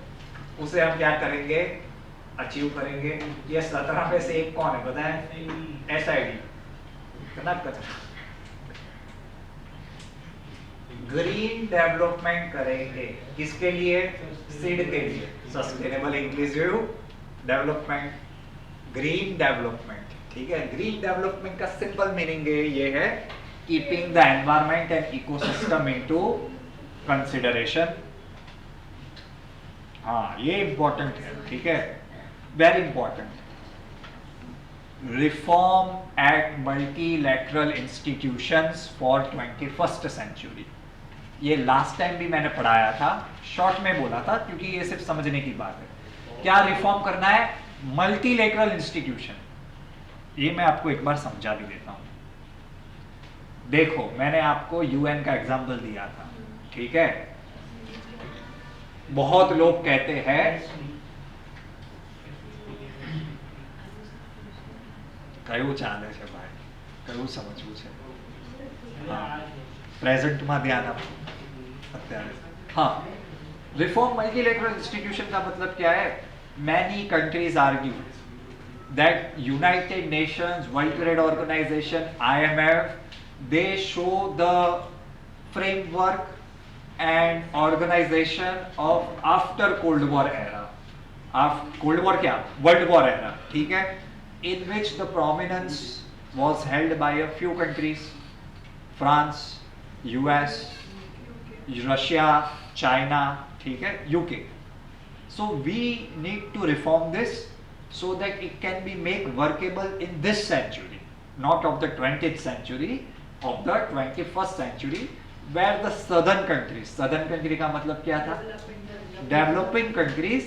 उसे हम क्या करेंगे, अचीव करेंगे. ये 17 में से एक कौन है पता है, SID. इतना कचरा. ग्रीन डेवलपमेंट करेंगे, किसके लिए, सीड के लिए, sustainable inclusive development, green development. ठीक है, ग्रीन डेवलपमेंट का सिंपल मीनिंग ये है, keeping the environment and ecosystem into consideration. हाँ, ये इंपॉर्टेंट है. ठीक है, very important. Reform at multilateral institutions for 21st century. ये लास्ट टाइम भी मैंने पढ़ाया था, शॉर्ट में बोला था क्योंकि ये सिर्फ समझने की बात है. क्या रिफॉर्म करना है, मल्टीलैटरल इंस्टीट्यूशन. ये मैं आपको एक बार समझा भी देता हूं. देखो, मैंने आपको UN का एग्जाम्पल दिया था. ठीक है, बहुत लोग कहते हैं કયું ચાલે છે ભાઈ, કયું સમજવું છે. હા, પ્રેઝન્ટમાં ध्यान આપો અત્યારે. हाँ, रिफॉर्म मल्टीलैटरल इंस्टीट्यूशन का मतलब क्या है, many countries argue that United Nations, World Trade Organization, IMF, they show the framework and organization of after Cold War era. Cold War क्या, World War era. ठीक है, in which the prominence was held by a few countries, France, US, Russia, China, ठीक है, UK. So we need to reform this so that it can be made workable in this century, not of the 20th century, of the 21st century, where the southern country का मतलब क्या था, developing countries,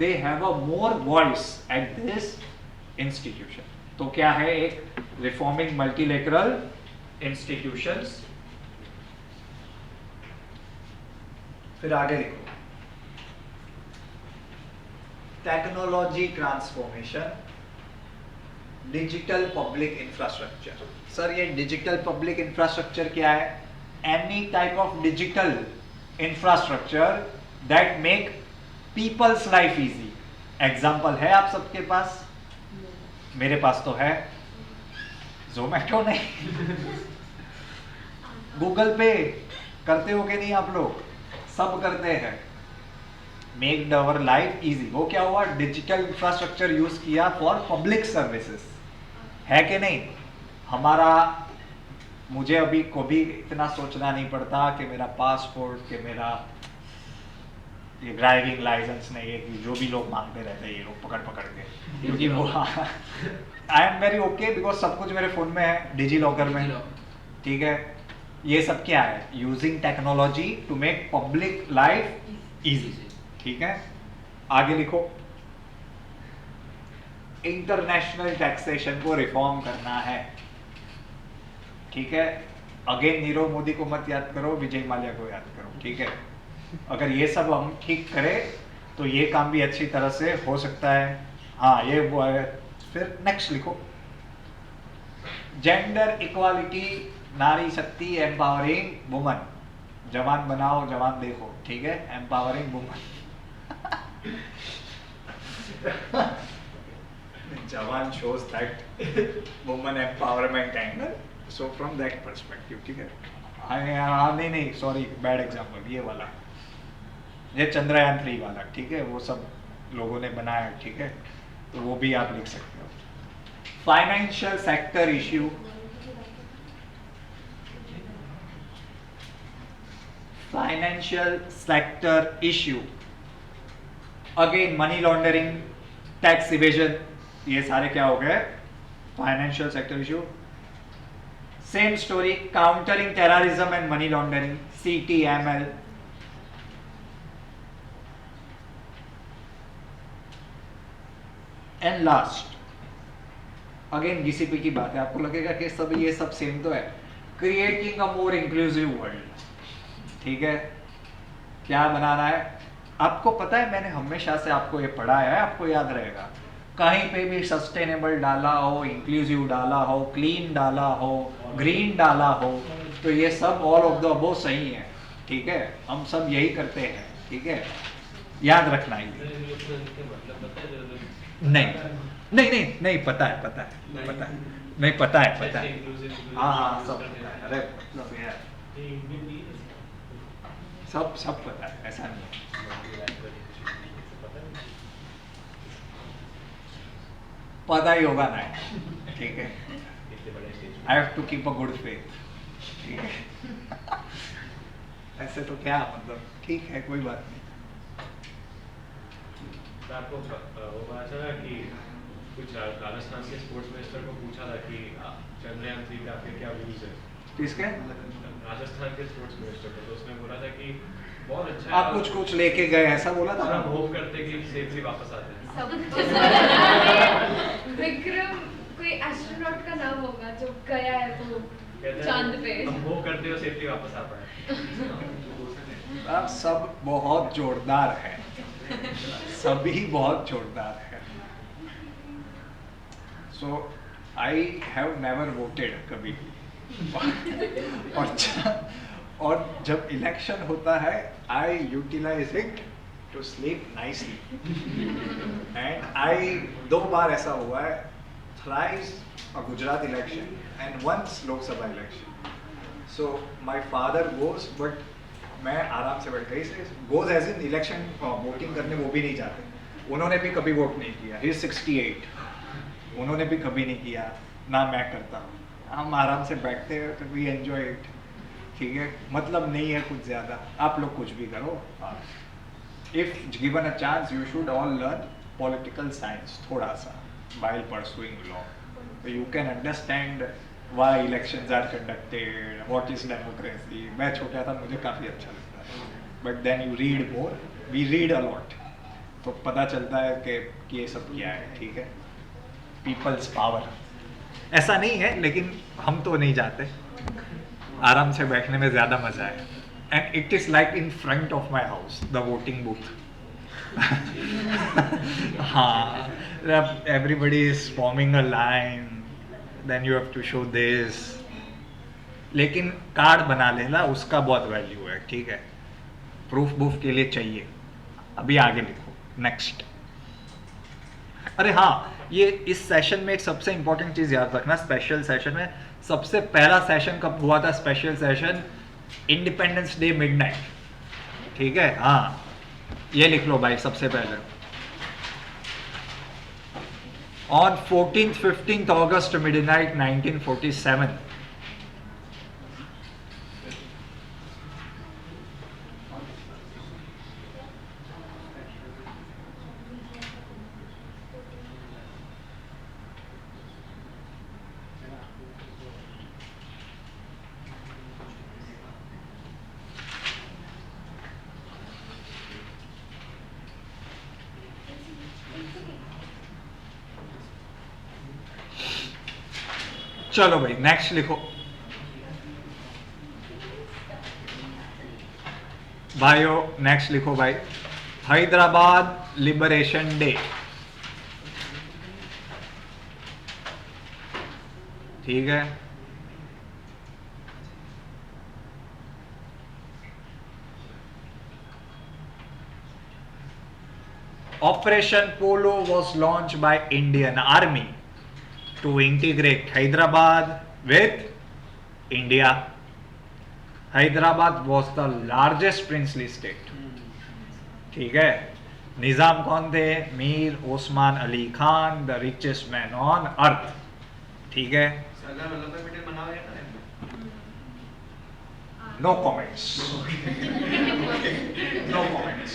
they have a more voice at this institution. तो क्या है, एक रिफॉर्मिंग मल्टीलैटरल इंस्टीट्यूशंस. फिर आगे लिखो, technology transformation, digital public infrastructure. Sir ये डिजिटल पब्लिक इंफ्रास्ट्रक्चर क्या है, any type of digital infrastructure that make people's life easy. Example है आप सबके पास, मेरे पास तो है, जोमेटो नहीं, गूगल पे करते हो कि नहीं आप लोग, सब करते हैं. Make our life easy. वो क्या हुआ, डिजिटल इंफ्रास्ट्रक्चर यूज किया फॉर पब्लिक सर्विसेज, है कि नहीं. हमारा, मुझे अभी कभी इतना सोचना नहीं पड़ता कि मेरा पासपोर्ट, कि मेरा ये ड्राइविंग लाइसेंस नहीं है, कि जो भी लोग मांगते रहते हैं ये लोग पकड़ के, क्योंकि वो I am very okay because सब कुछ मेरे फोन में है, डिजी लॉकर में. ठीक है, ये सब क्या है, using technology to make public life easy. ठीक है, आगे लिखो, इंटरनेशनल टैक्सेशन को रिफॉर्म करना है. ठीक है, अगेन नीरव मोदी को मत याद करो, विजय माल्या को याद करो. ठीक है, अगर ये सब हम ठीक करें तो ये काम भी अच्छी तरह से हो सकता है। हाँ ये वो है। फिर नेक्स्ट लिखो, जेंडर इक्वालिटी, नारी शक्ति, एम्पावरिंग वुमन। जवान बनाओ जवान देखो, ठीक है, एम्पावरिंग वुमन। जवान shows that woman empowerment angle, so from that perspective, ठीक है। नहीं सॉरी, बैड एग्जांपल, ये वाला, ये चंद्रयान 3 वाला, ठीक है, वो सब लोगों ने बनाया, ठीक है, तो वो भी आप लिख सकते हो। Financial sector issue, financial sector issue, again money laundering, tax evasion, ये सारे क्या हो गए, financial sector issue. Same story, countering terrorism and money laundering, CTML। And last again GCP की बात है, आपको लगेगा कि सब ये सब सेम तो है, creating a more inclusive world, ठीक है। क्या बनाना है, आपको पता है, मैंने हमेशा से आपको ये पढ़ाया है, आपको याद रहेगा, कहीं पे भी सस्टेनेबल डाला हो, इंक्लूसिव डाला हो, क्लीन डाला हो, ग्रीन डाला हो, तो ये सब ऑल ऑफ द अबव सही है, ठीक है, हम सब यही करते हैं, ठीक है, याद रखना ही। नहीं पता है नहीं पता है हाँ सब पता है, अरे मतलब यार सब पता है, ऐसा नहीं है, पता ही होगा ना, ठीक है, I have to keep a good faith, ठीक है। ऐसे तो क्या मतलब, ठीक है, कोई बात नहीं। आपको वो पता चला कि कुछ राजस्थान के स्पोर्ट्स मिनिस्टर को पूछा था कि चंद्रयान 3 का आपके क्या व्यूज है, किसके? राजस्थान के स्पोर्ट्स मिनिस्टर को, तो उसने बोला था कि बहुत अच्छा है, आप कुछ लेके गए, ऐसा बोला था। और हम होप करते कि सेफली वापस आते हैं। विक्रम कोई एस्ट्रोनॉट का नाम होगा जो गया है वो कहते हैं, चांद पे। हम होप करते हो सेफली वापस आ पाए। आप सब बहुत जोरदार है, सभी बहुत जोरदार है। So I have never voted कभी भी। और जब इलेक्शन होता है, I utilize it to sleep nicely. And I 2 बार ऐसा हुआ है, thrice a Gujarat election and once Lok Sabha election. So my father goes, but मैं आराम से बैठ गई से goes as in election voting करने, वो भी नहीं जाते, उन्होंने भी कभी वोट नहीं किया, ही 68, उन्होंने भी कभी नहीं किया, ना मैं करता हूँ, हम आराम से बैठते हैं, वी एंजॉय इट, ठीक है, मतलब नहीं है कुछ ज़्यादा, आप लोग कुछ भी करो। If given a chance you should all learn political science थोड़ा सा while pursuing law, so you can understand why elections are conducted, what is democracy। मैं छोटा था, मुझे काफ़ी अच्छा लगता है, but then you read more, we read a lot, तो पता चलता है कि ये सब क्या है, ठीक है, पीपल्स पावर। ऐसा नहीं है, लेकिन हम तो नहीं जाते, आराम से बैठने में ज़्यादा मज़ा है। And it is like in front of my house the voting booth. हाँ, everybody is forming a line, then you have to show this, लेकिन कार्ड बना लेना, उसका बहुत वैल्यू है, ठीक है, प्रूफ बूफ के लिए चाहिए। अभी आगे लिखो, नेक्स्ट। अरे हाँ, ये इस सेशन में एक सबसे इंपॉर्टेंट चीज़ याद रखना, स्पेशल सेशन में सबसे पहला सेशन कब हुआ था? Special session independence day midnight, ठीक है, हाँ, ये लिख लो भाई सबसे पहले, ऑन 14th-15th August midnight 1947। चलो भाई नेक्स्ट लिखो भाइयों, नेक्स्ट लिखो भाई, हैदराबाद लिबरेशन डे, ठीक है। Operation Polo was launched by Indian Army to integrate Hyderabad with India. Hyderabad was the largest princely state, ठीक है। निजाम कौन थे? Mir Osman Ali Khan, the richest man on earth, ठीक है। सरदार वल्लभ भाई पटेल मना रहे हैं नो कमेंट्स, नो कमेंट्स।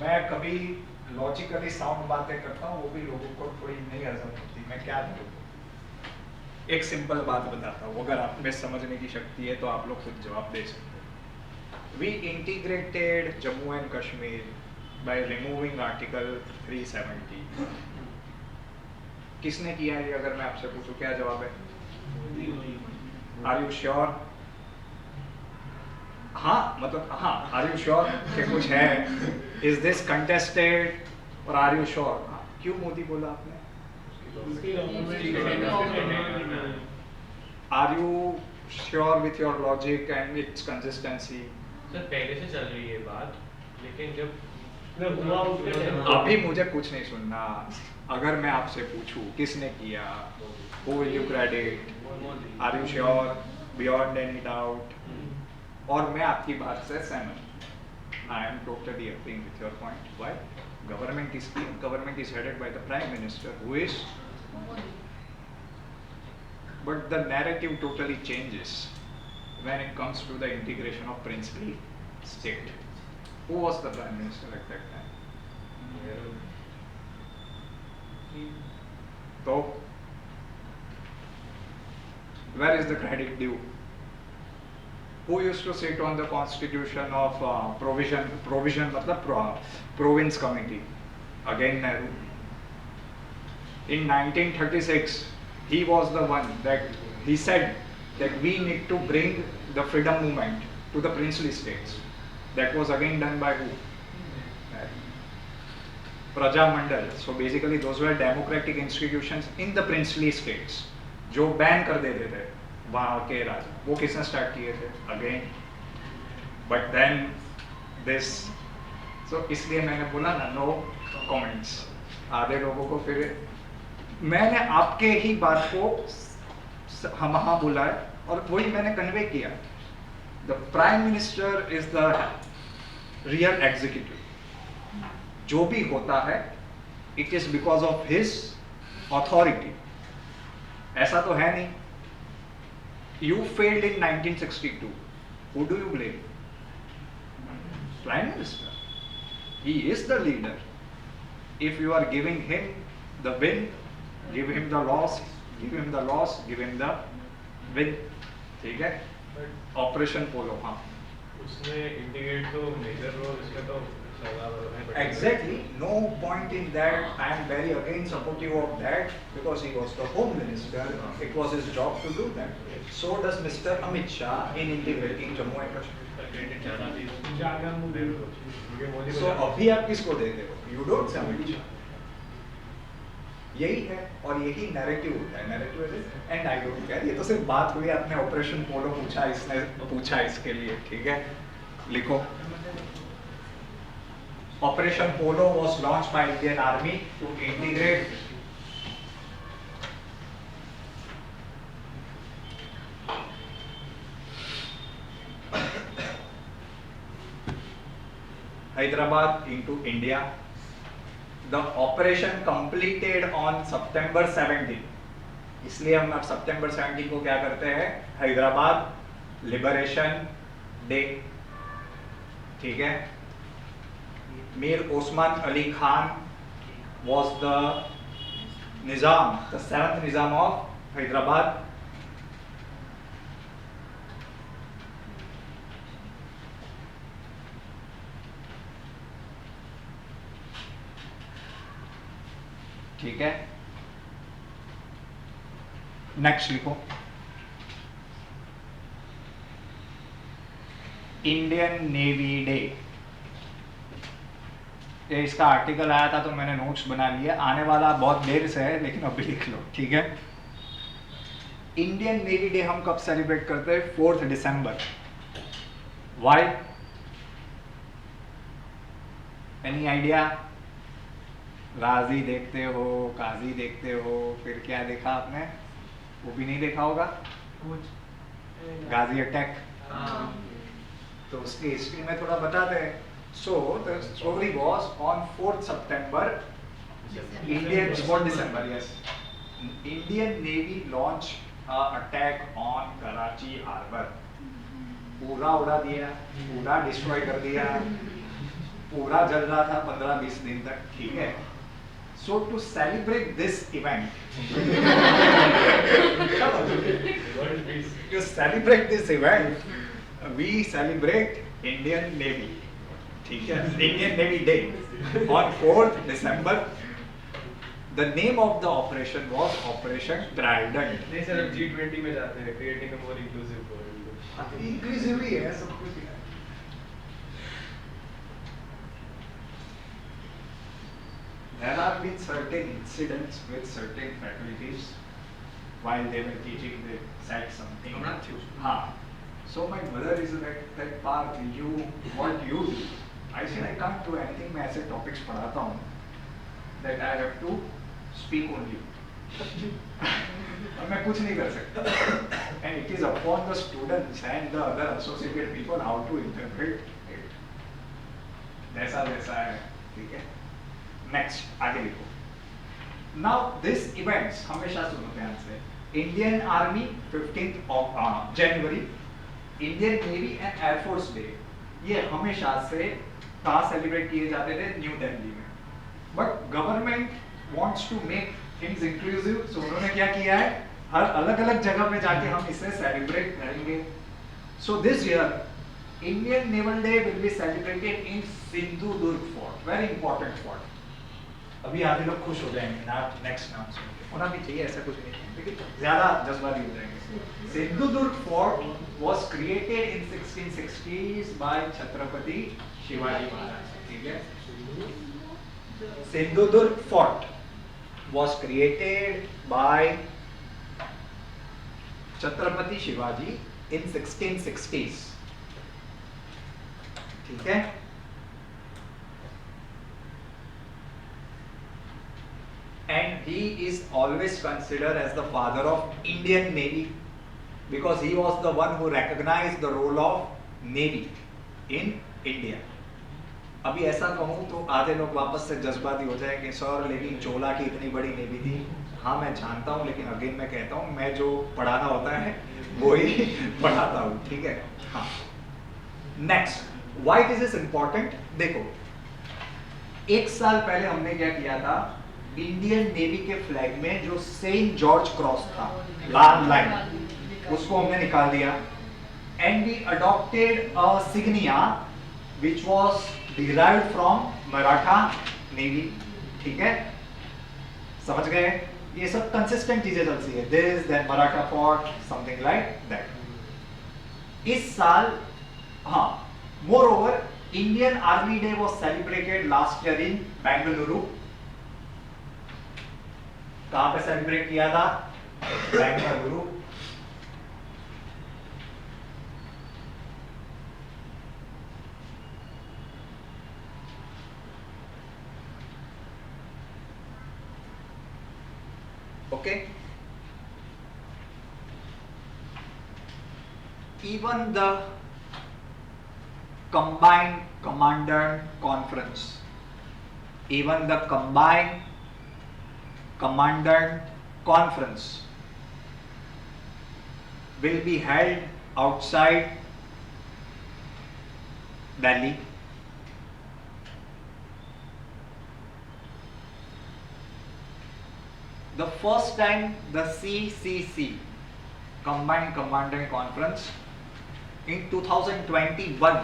मैं कभी लॉजिकली साउंड बातें करता हूँ, वो भी लोगों को थोड़ी नहीं हजम होती, मैं क्या करूँ। एक सिंपल बात बताता हूँ, अगर आप में समझने की शक्ति है तो आप लोग खुद जवाब दे सकते हो। We integrated Jammu and Kashmir by removing article 370। किसने किया है? अगर मैं आपसे पूछूं क्या जवाब है? Are you sure? हाँ, मतलब हाँ, आर यू श्योर कि कुछ है? Is this contested? और आर यू श्योर? क्यों मोदी बोला आपने? Are you sure with your logic and its consistency? Sir पहले से चल रही है बात, लेकिन जब अभी मुझे कुछ नहीं सुनना। अगर मैं आपसे पूछूं किसने किया, who will you credit? Are you sure? Beyond any doubt? और मैं आपकी बात से सहमत हूं। I am totally agreeing with your point. Why? Government is headed by the Prime Minister, who is. But the narrative totally changes when it comes to the integration of princely state. Who was the Prime Minister at that time? So, where is the credit due? Who used to sit on the constitution of provision मतलब province committee? Again Nehru. In 1936, he was the one that he said that we need to bring the freedom movement to the princely states. That was again done by who? Praja Mandal. So basically those were democratic institutions in the princely states जो बैन कर देते थे वहाँ के राजा। वो किसने स्टार्ट किए थे? अगेन। बट देन दिस, सो इसलिए मैंने बोला ना, नो कमेंट्स। आधे लोगों को फिर मैंने आपके ही बात को हम हाँ बोला है और वही मैंने कन्वे किया। The prime minister is the real executive. जो भी होता है it is because of his authority. ऐसा तो है नहीं। You failed in 1962. Who do you blame? Prime Minister. He is the leader. If you are giving him the win, give him the loss, give him the loss, give him the win. ठीक है? ऑपरेशन पोलो, हाँ। उसने इंटीग्रेट तो मेजर रोल इसमें तो Exactly. No point in that. I am very again supportive of that because he was the home minister. It was his job to do that. So does Mr. Amit Shah in integrating Jammu and Kashmir. So अभी आप किसको देते हो? You don't say Amit Shah. यही है और यही नैरेटिव होता है। Narrative and I don't care. ये तो सिर्फ बात हुई, आपने ऑपरेशन पोलो पूछा, इसने पूछा इसके लिए, ठीक है। लिखो, Operation Polo was launched by Indian Army to integrate Hyderabad into India. The operation completed on September 17. इसलिए हम अब September 17 को क्या करते हैं? हैदराबाद लिबरेशन डे, ठीक है। Mir Osman Ali Khan was the Nizam, the 7th Nizam of Hyderabad. ठीक है, नेक्स्ट लिखो, इंडियन नेवी डे। ये इसका आर्टिकल आया था तो मैंने नोट्स बना लिए, आने वाला बहुत देर से है लेकिन अभी लिख लो, ठीक है। इंडियन नेवी डे हम कब सेलिब्रेट करते हैं? 4 दिसंबर। वाई? Any idea? राजी देखते हो, काजी देखते हो, फिर क्या देखा आपने? वो भी नहीं देखा होगा, गाजी अटैक। तो उसकी हिस्ट्री में थोड़ा बताते हैं। So the story was on 4 September Indian 4 December, yes, Indian navy launch attack on Karachi harbour. पूरा उड़ा दिया, पूरा डिस्ट्रॉय कर दिया, पूरा जल रहा था 15-20 दिन तक, ठीक है। So to celebrate this event, to celebrate this event, we celebrate Indian Navy, ठीक है, Indian Navy Day on 4th December. The name of the operation was Operation Trident. नहीं सर, अब G20 में जाते हैं, creating a more inclusive world. Inclusive ही है सब कुछ। There have been certain incidents with certain faculties while they were teaching. They said something. हाँ. So my mother is like Parth, you what you do? I said I can't do anything. मैं ऐसे topics पढ़ाता हूँ that I have to speak only. और मैं कुछ नहीं कर सकता. And it is upon the students and the other associated people how to interpret it. जैसा वैसा है, ठीक है. नेक्स्ट आगे लिखो। नाउ दिस इवेंट्स हमेशा सुनो ध्यान से। Indian army 15 January, Indian navy and air force day, ये हमेशा से कहाँ सेलिब्रेट किए जाते थे? न्यू दिल्ली में। But government wants to make things inclusive, so उन्होंने क्या किया है, हर अलग अलग जगह पे जाके हम इसे सेलिब्रेट करेंगे। So this year Indian naval day will be celebrated in Sindhudurg fort, very important fort. अभी आधे लोग खुश हो जाएंगे ना, नेक्स्ट नाम सुन के, होना भी चाहिए, ऐसा कुछ नहीं है, लेकिन ज्यादा जज्बाती हो जाएंगे। Sindhudurg fort was created in 1660s by Chhatrapati Shivaji Maharaj, ठीक है। Sindhudurg fort was created by Chhatrapati Shivaji in 1660s, ठीक है। And he is always considered as the father of Indian Navy because he was the one who recognized the role of Navy in India. अभी ऐसा कहूँ तो आधे लोग वापस से जज्बाती हो जाएंगे, सर लेकिन चोला की इतनी बड़ी नेवी थी। हाँ मैं जानता हूँ, लेकिन अगेन मैं कहता हूँ, मैं जो पढ़ाना होता है वो ही पढ़ाता हूँ, ठीक है। हाँ, next, why this is important. देखो, 1 साल पहले हमने क्या किया था, इंडियन नेवी के फ्लैग में जो सेंट जॉर्ज क्रॉस था, लाल लाइन, उसको हमने निकाल दिया। And we adopted a insignia which was derived from Maratha navy, ठीक है, समझ गए। ये सब कंसिस्टेंट चीजें चलती है, this then Maratha fort, something like that. इस साल, हाँ, more over Indian army day was celebrated last year in Bengaluru. कहां पे सेलिब्रेट किया था? Bengaluru. Okay, even the combined commander conference, even the combined commandant conference will be held outside Delhi. The first time the CCC, Combined Commandant Conference, in 2021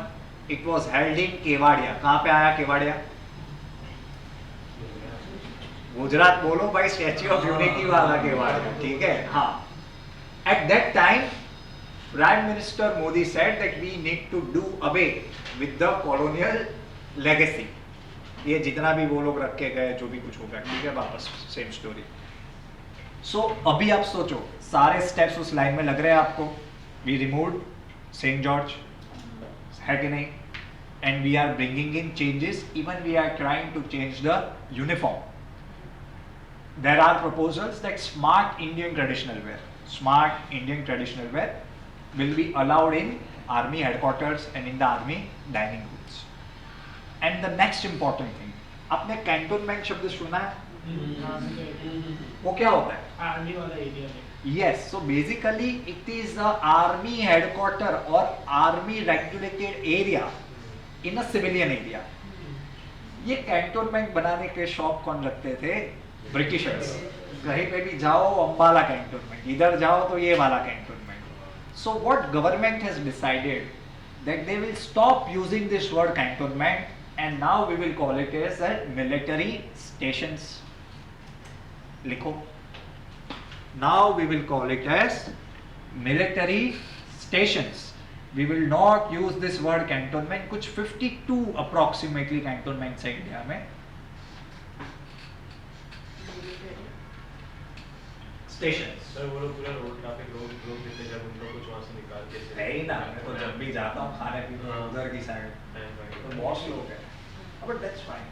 it was held in Kevadia. कहाँ पे आया केवाड़िया? गुजरात बोलो भाई, स्टैच्यू ऑफ यूनिटी वाला केवाड़िया, ठीक है। हाँ, at that time Prime Minister Modi said that we need to do away with the colonial legacy, ये जितना भी वो लोग रख के गए, जो भी कुछ होगा, ठीक है, वापस सेम स्टोरी। सो अभी आप सोचो, सारे स्टेप्स उस लाइन में लग रहे हैं आपको। वी रिमूव्ड सेंट जॉर्ज, है कि नहीं? And we are bringing in changes, even we are trying to change the uniform. There are proposals that smart Indian traditional wear will be allowed in army headquarters and in the army dining rooms. And the next important thing, आपने cantonment शब्द सुना है? वो क्या होता है? आर्मी वाला एरिया में. Yes, so basically it is the army headquarter or army regulated area in a civilian area. ये कैंटोनमेंट बनाने के शौक कौन रखते थे? ब्रिटिशर्स. कहीं पे भी जाओ अम्बाला कैंटोनमेंट, इधर जाओ तो ये वाला cantonment. So what government has decided that they will stop using this word cantonment and now we will call it as military stations. लिखो, now we will call it as military stations. We will not use this word cantonment. कुछ 52 approximately cantonments है इंडिया में. Stations. सर वो लोग पूरा रोड ट्रैफिक रोड देते हैं जब उनको कुछ वहाँ से निकाल के नहीं ना, मैं तो जब भी जाता हूँ खाने पीने उधर की साइड तो बहुत लोग हैं. But that's fine.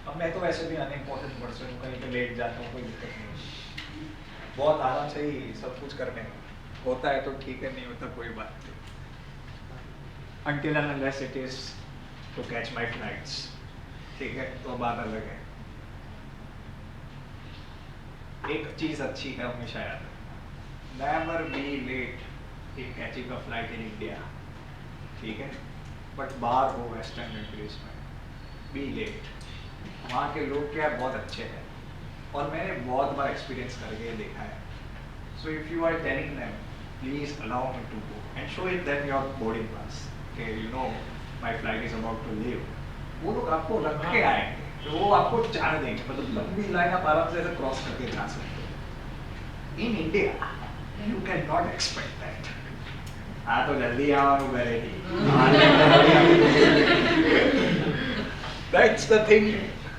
अब मैं तो वैसे भी अनइम्पोर्टेंट पर्सन हूँ, कहीं पे लेट जाता हूँ, कोई दिक्कत नहीं. बहुत आराम से ही सब कुछ करने में होता है तो ठीक है, नहीं होता कोई बात नहीं. Until and unless it is to catch my flights, ठीक है, तो बात अलग है. एक चीज अच्छी है हमेशा याद, never be late in catching a flight in India, ठीक है, बट बाहर हो वेस्टर्न कंट्रीज में be late. वहाँ के लोग क्या बहुत अच्छे हैं और मैंने बहुत बार एक्सपीरियंस करके देखा है. So if you are telling them, please allow me to go and show them your boarding pass. Okay, you know my flight is about to leave. वो लोग आपको रख के आएंगे, तो वो आपको जाने देंगे, मतलब लंबी लाइन आप आराम से ऐसे क्रॉस करके जा सकते हो. In India, you cannot expect that. हाँ तो जल्दी आओ बेटी. That's the thing.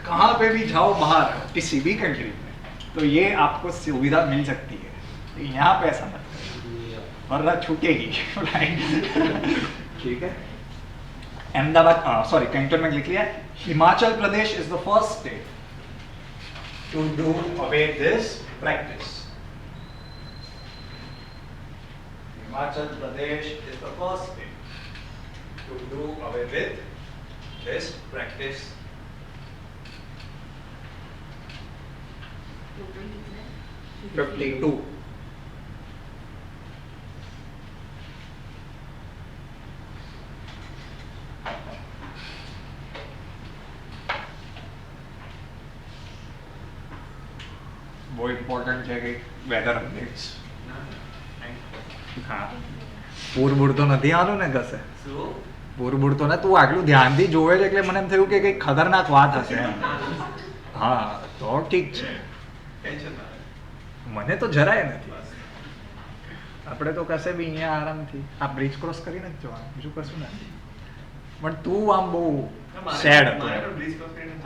कहाँ पे भी जाओ बाहर किसी भी कंट्री में तो ये आपको सुविधा मिल सकती है. यहाँ पे ऐसा मत करो वरना छूटेगी फ्लाइट. ठीक है. अहमदाबाद सॉरी कैंटोनमेंट लिख लिया. Himachal Pradesh is the first state to do away this practice. Himachal Pradesh is the first state to do away with this practice. 52. वो इम्पोर्टेंट है कि वेदर अपडेट्स. હા પૂરબૂર તો નથી આનું ને કશે. પૂરબૂર તો ને તું આટલું ધ્યાનથી જોવે છે એટલે મને એમ થયું કે કંઈક ખતરનાક વાત હશે એમ. હા તો ઠીક છે, મને તો જરાય નથી. આપણે તો કશે બી અહીંયા આરામથી આ બ્રિજ ક્રોસ કરીને જ જવાનું, બીજું કશું નથી. પણ તું આમ બહુ સેડ હતો.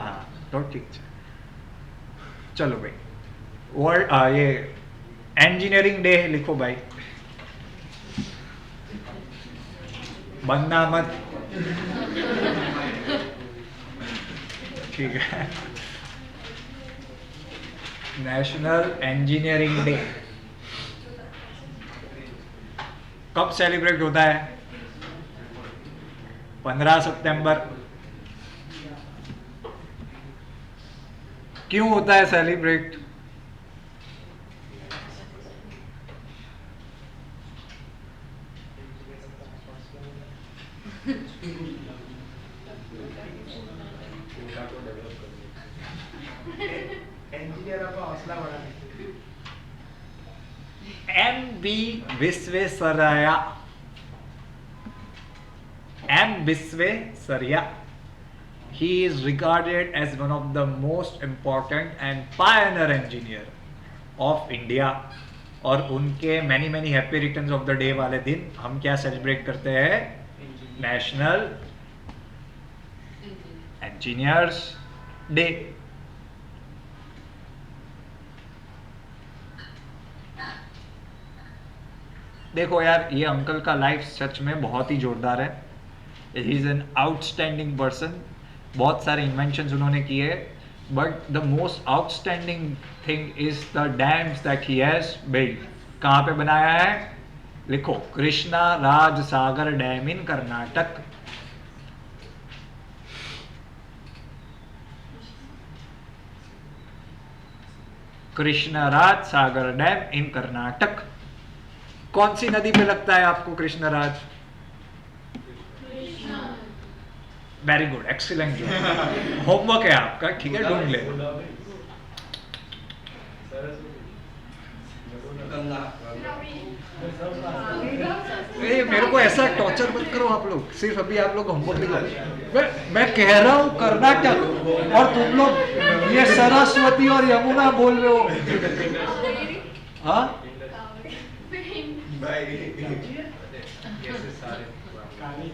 હા તો ઠીક છે. ચલો ભાઈ, वर्ल्ड ये इंजीनियरिंग डे लिखो भाई. बनना मत, ठीक है. नेशनल इंजीनियरिंग डे कब सेलिब्रेट होता है? 15 सितंबर. क्यों होता है celebrate? M.B. Visvesvaraya. M. Visvesvaraya. He is regarded as one of the most important and pioneer engineer of India. और उनके many many happy returns of the day वाले दिन हम क्या सेलिब्रेट करते हैं? National engineers day. देखो यार, ये अंकल का लाइफ सच में बहुत ही जोरदार है। He is an outstanding person. बहुत सारे इन्वेंशंस उन्होंने किए, but the most outstanding thing is the dams that he has built. कहाँ पे बनाया है? लिखो, Krishna Raja Sagar dam in Karnataka. Krishnaraja Sagar dam in Karnataka. कौन सी नदी पे लगता है आपको Krishnaraja? Very good, excellent job. Homework है आपका, ठीक है, ढूंढ ले। ए, मेरे को ऐसा टॉर्चर मत करो आप लोग, सिर्फ अभी आप लोग होमवर्क लिखो। मैं कह रहा हूँ कर्नाटक और तुम लोग ये सरस्वती और यमुना बोल रहे हो। हाँ,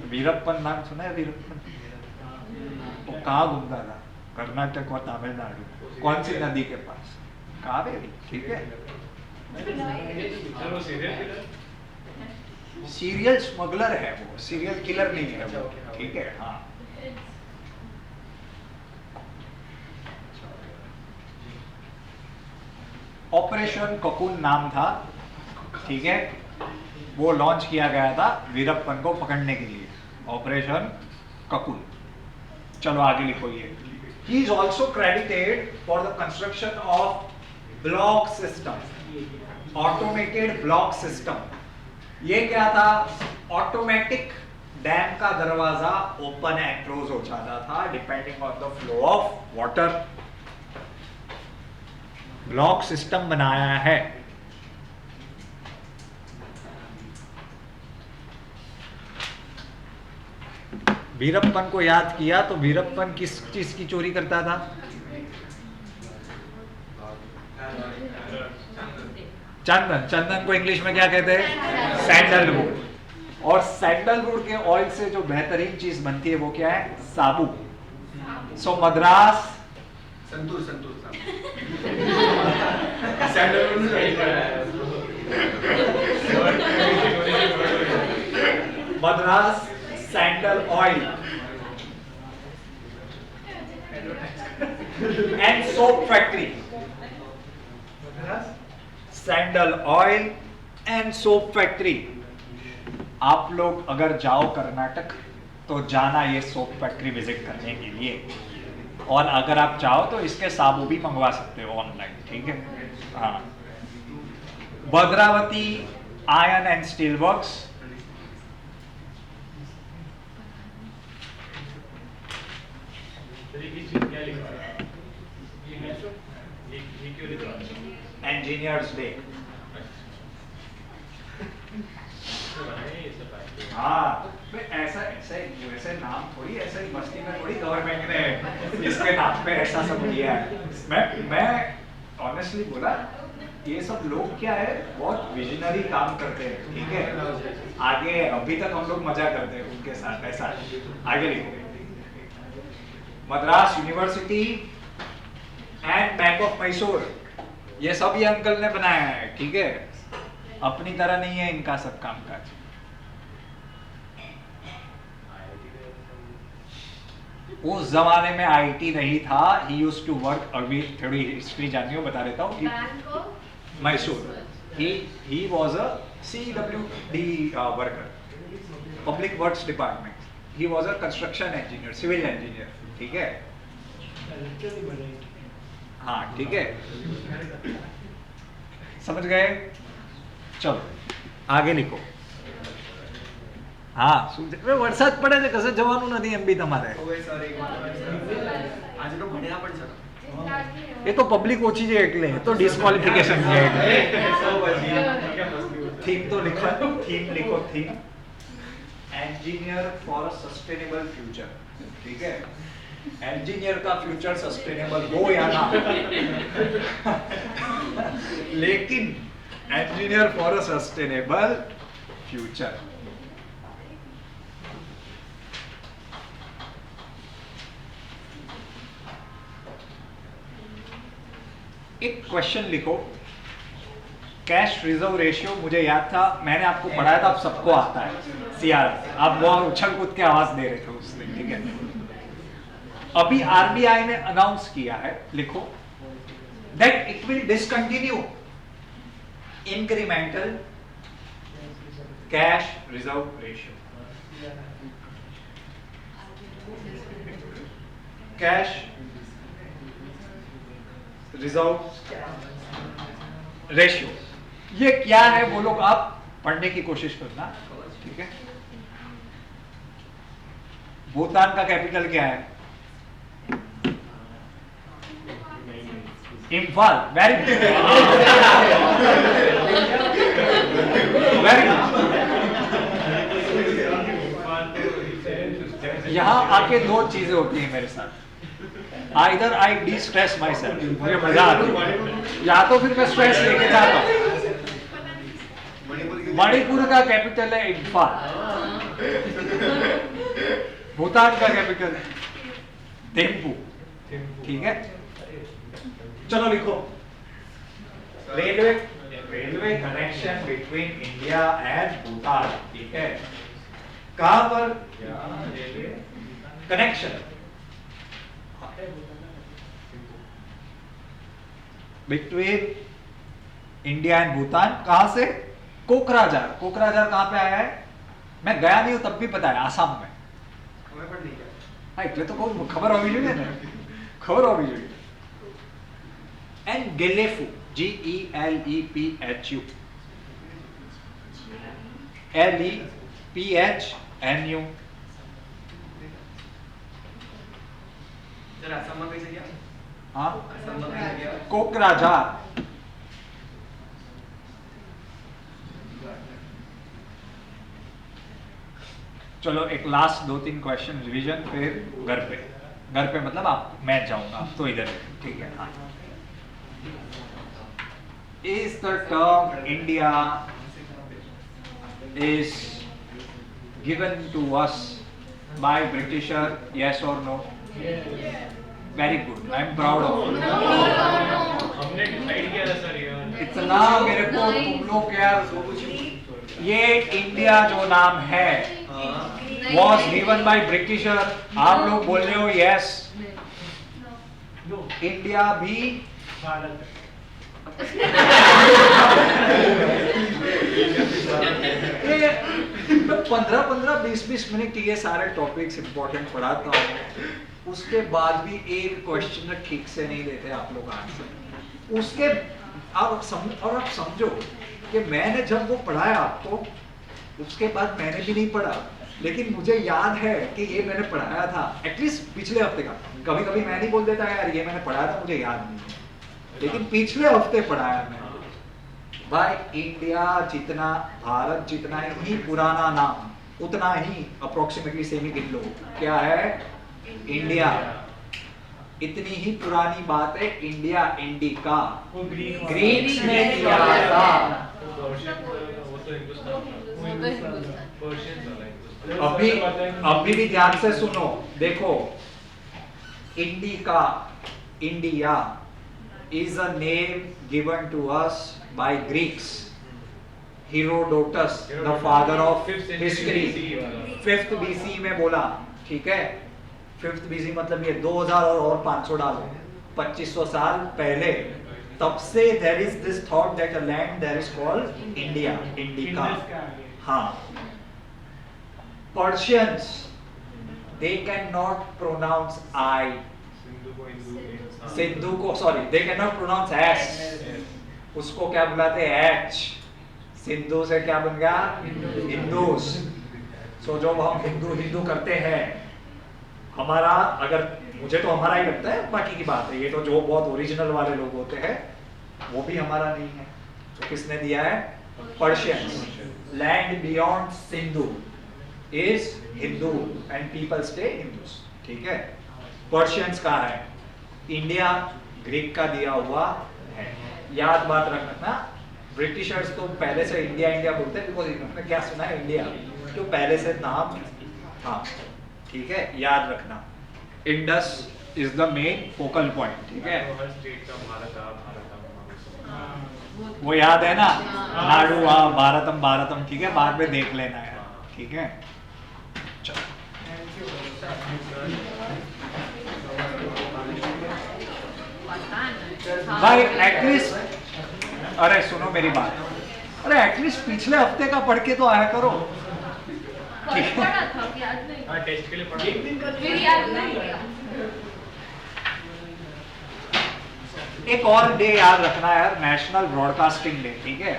वीरप्पन नाम सुना है? वीरप्पन वो कहाँ घूमता था? कर्नाटक और तमिलनाडु। कौन सी नदी के पास? कावेरी, ठीक है। सीरियल स्मगलर है वो, सीरियल किलर नहीं है वो, ठीक है। हाँ, ऑपरेशन ककून नाम था, ठीक है। वो लॉन्च किया गया था वीरप्पन को पकड़ने के लिए, ऑपरेशन ककून। चलो आगे लिखो ये। He is also credited for the construction of block system, automated block system. ये क्या था? ऑटोमेटिक डैम का दरवाजा ओपन एंड क्लोज हो जाता था depending on the flow of water. Block system बनाया है। वीरप्पन को याद किया तो वीरप्पन किस चीज की चोरी करता था? चंदन। चंदन को इंग्लिश में क्या कहते हैं? सैंडलवुड। और सैंडलवुड के ऑयल से जो बेहतरीन चीज बनती है वो क्या है? साबु। So Madras Santoor Santoor Madras sandal oil and soap factory. Sandal oil and soap factory. आप लोग अगर जाओ कर्नाटक तो जाना ये सोप फैक्ट्री विजिट करने के लिए, और अगर आप चाहो तो इसके साबु भी मंगवा सकते हो ऑनलाइन, ठीक है। हाँ, Bhadravati iron and steel works. Engineers day. हाँ, ऐसा ऐसा वैसे नाम थोड़ी, ऐसे ही मस्ती में थोड़ी गवर्नमेंट ने इसके नाम पे ऐसा सब किया है। मैं ऑनेस्टली बोला, ये सब लोग क्या है, बहुत विजनरी काम करते हैं, ठीक है। आगे अभी तक हम लोग मजा करते हैं उनके साथ, ऐसा। आगे लिखो, Madras university and bank of Mysore, ये सब ये अंकल ने बनाया है, ठीक है। अपनी तरह नहीं है इनका सब काम काज। उस जमाने में आईटी नहीं था। ही यूज्ड टू वर्क, अभी थोड़ी हिस्ट्री जाननी हो बता देता हूँ। Mysore, he was a CWD worker, public works department. He was a construction engineer, civil engineer, ठीक है। हाँ, ठीक है, समझ गए। चलो आगे लिखो। हाँ, વરસાદ પડે છે, કશે જવાનું નથી એમ બી તમારે। આજે તો ભણ્યા પણ છે। એ તો પબ્લિક ઓછી છે એટલે તો ડિસ્ક્વોલિફિકેશન છે। થીમ તો लिखो, थीम लिखो, theme engineer for a sustainable future, ठीक है। इंजीनियर का फ्यूचर सस्टेनेबल हो या ना, लेकिन engineer for a sustainable future. एक क्वेश्चन लिखो, कैश रिजर्व रेशियो मुझे याद था, मैंने आपको पढ़ाया था, आप सबको आता है सीआर, आप बहुत उछल कूद के आवाज दे रहे थे उस दिन, ठीक है। अभी आरबीआई ने अनाउंस किया है, लिखो, that it will discontinue incremental cash reserve ratio. Cash reserve ratio ये क्या है, वो लोग आप पढ़ने की कोशिश करना, ठीक है। भूटान का कैपिटल क्या है? Imphal. Very good, very good. यहां आके दो चीजें होती हैं मेरे साथ, either I D stress my self, मुझे मजा आता है, या तो फिर मैं स्ट्रेस लेके जाता हूं। मणिपुर का कैपिटल है इम्फाल, भूटान का कैपिटल थिम्पू, ठीक है। चलो लिखो, railway connection between India and Bhutan, ठीक है। कहां पर connection between India and Bhutan, कहां से? कोकराझार। कोकराझार कहां पे आया है? मैं गया नहीं हूं तब भी पता है, आसाम में। हाँ, એટલે તો કહું, ખબર હોવી જોઈએ ને, ખબર હોવી જોઈએ। And Gelephu, GELEPHU, LEPHNU। जरा असम में कैसे गया? हाँ, असम में कैसे गया? कोकराझार। चलो एक लास्ट 2-3 क्वेश्चन रिवीजन, फिर घर पे। घर पे मतलब आप, मैं जाऊंगा, आप तो इधर, ठीक है। हाँ, is the term India is given to us by Britisher, yes or no? Very good, I am proud of you। हमने डिसाइड किया था सर यार, इतना मेरे को तुम लोग यार, ये इंडिया जो नाम है was given by Britisher, आप लोग बोल रहे हो यस। इंडिया भी 15-20 मिनट ये सारे टॉपिक्स इंपॉर्टेंट पढ़ाता हूँ, उसके बाद भी एक क्वेश्चन ठीक से नहीं देते आप लोग आंसर उसके। आप समझो कि मैंने जब वो पढ़ाया आपको, उसके बाद मैंने भी नहीं पढ़ा, लेकिन मुझे याद है कि ये मैंने पढ़ाया था, एटलीस्ट पिछले हफ्ते का। कभी कभी मैं नहीं बोल देता यार ये मैंने पढ़ाया था, मुझे याद नहीं है, लेकिन पिछले हफ्ते पढ़ाया मैंने। भाई इंडिया जितना, भारत जितना ही पुराना नाम, उतना ही अप्रोक्सीमेटली सेम ही गिन लो, क्या है? इंडिया। इतनी ही पुरानी बात है इंडिया, इंडिका, ग्रीक्स ने किया था। अभी भी ध्यान से सुनो, देखो, indica, India is a name given to us by Greeks. Herodotus, the father of history, 5th BC में बोला, ठीक है। 5th BC मतलब ये 2000 और 500 डालो, 2500 साल पहले, तब से there is this thought that a land there is called India, Indica। हाँ, Persians, they cannot pronounce I, Sindhu को, sorry, they can not pronounce S, उसको क्या बुलाते हैं? एच। सिंधु से क्या बन गया? हिंदूस। सो जब हम हिंदू हिंदू करते हैं, हमारा, अगर मुझे तो हमारा ही लगता है, बाकी की बात है, ये तो जो बहुत ओरिजिनल वाले लोग होते हैं वो भी हमारा नहीं है। तो किसने दिया है? Persians. Land beyond Sindhu is Hindu and people stay Hindus, ठीक है। पर्शियंस कहाँ है? इंडिया ग्रीक का दिया हुआ है, याद बात रखना। ब्रिटिशर्स तो पहले से इंडिया इंडिया बोलते हैं, बिकॉज इन्होंने क्या सुना है? इंडिया, तो पहले से नाम था, ठीक है, याद रखना। Indus is the main focal point, ठीक है। हर स्टेट का भारत वो याद है ना, हाँ। नाडु भारतम भारतम, ठीक है, बाद में देख लेना यार, ठीक है। चलो पता नहीं। भाई एटलीस्ट, अरे सुनो मेरी बात, अरे एटलीस्ट पिछले हफ्ते का पढ़ के तो आया करो। कल पढ़ा था कि याद नहीं। हाँ टेस्ट के लिए पढ़ा। एक दिन का फिर याद नहीं किया। एक और डे याद रखना यार, नेशनल ब्रॉडकास्टिंग डे, ठीक है।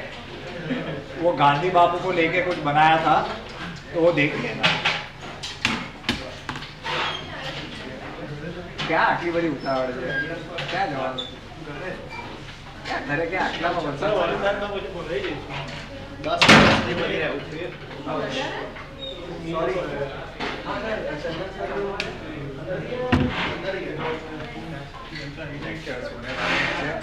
वो गांधी बापू को लेके कुछ बनाया था, तो वो देख लेना। क्या आटली बड़ी उतावड़ है, क्या जवाब, क्या घरे क्या आटला में बोलता है? 10 बजे बज रहे उठिए। सॉरी। लेक्चर सुनने वाले हैं।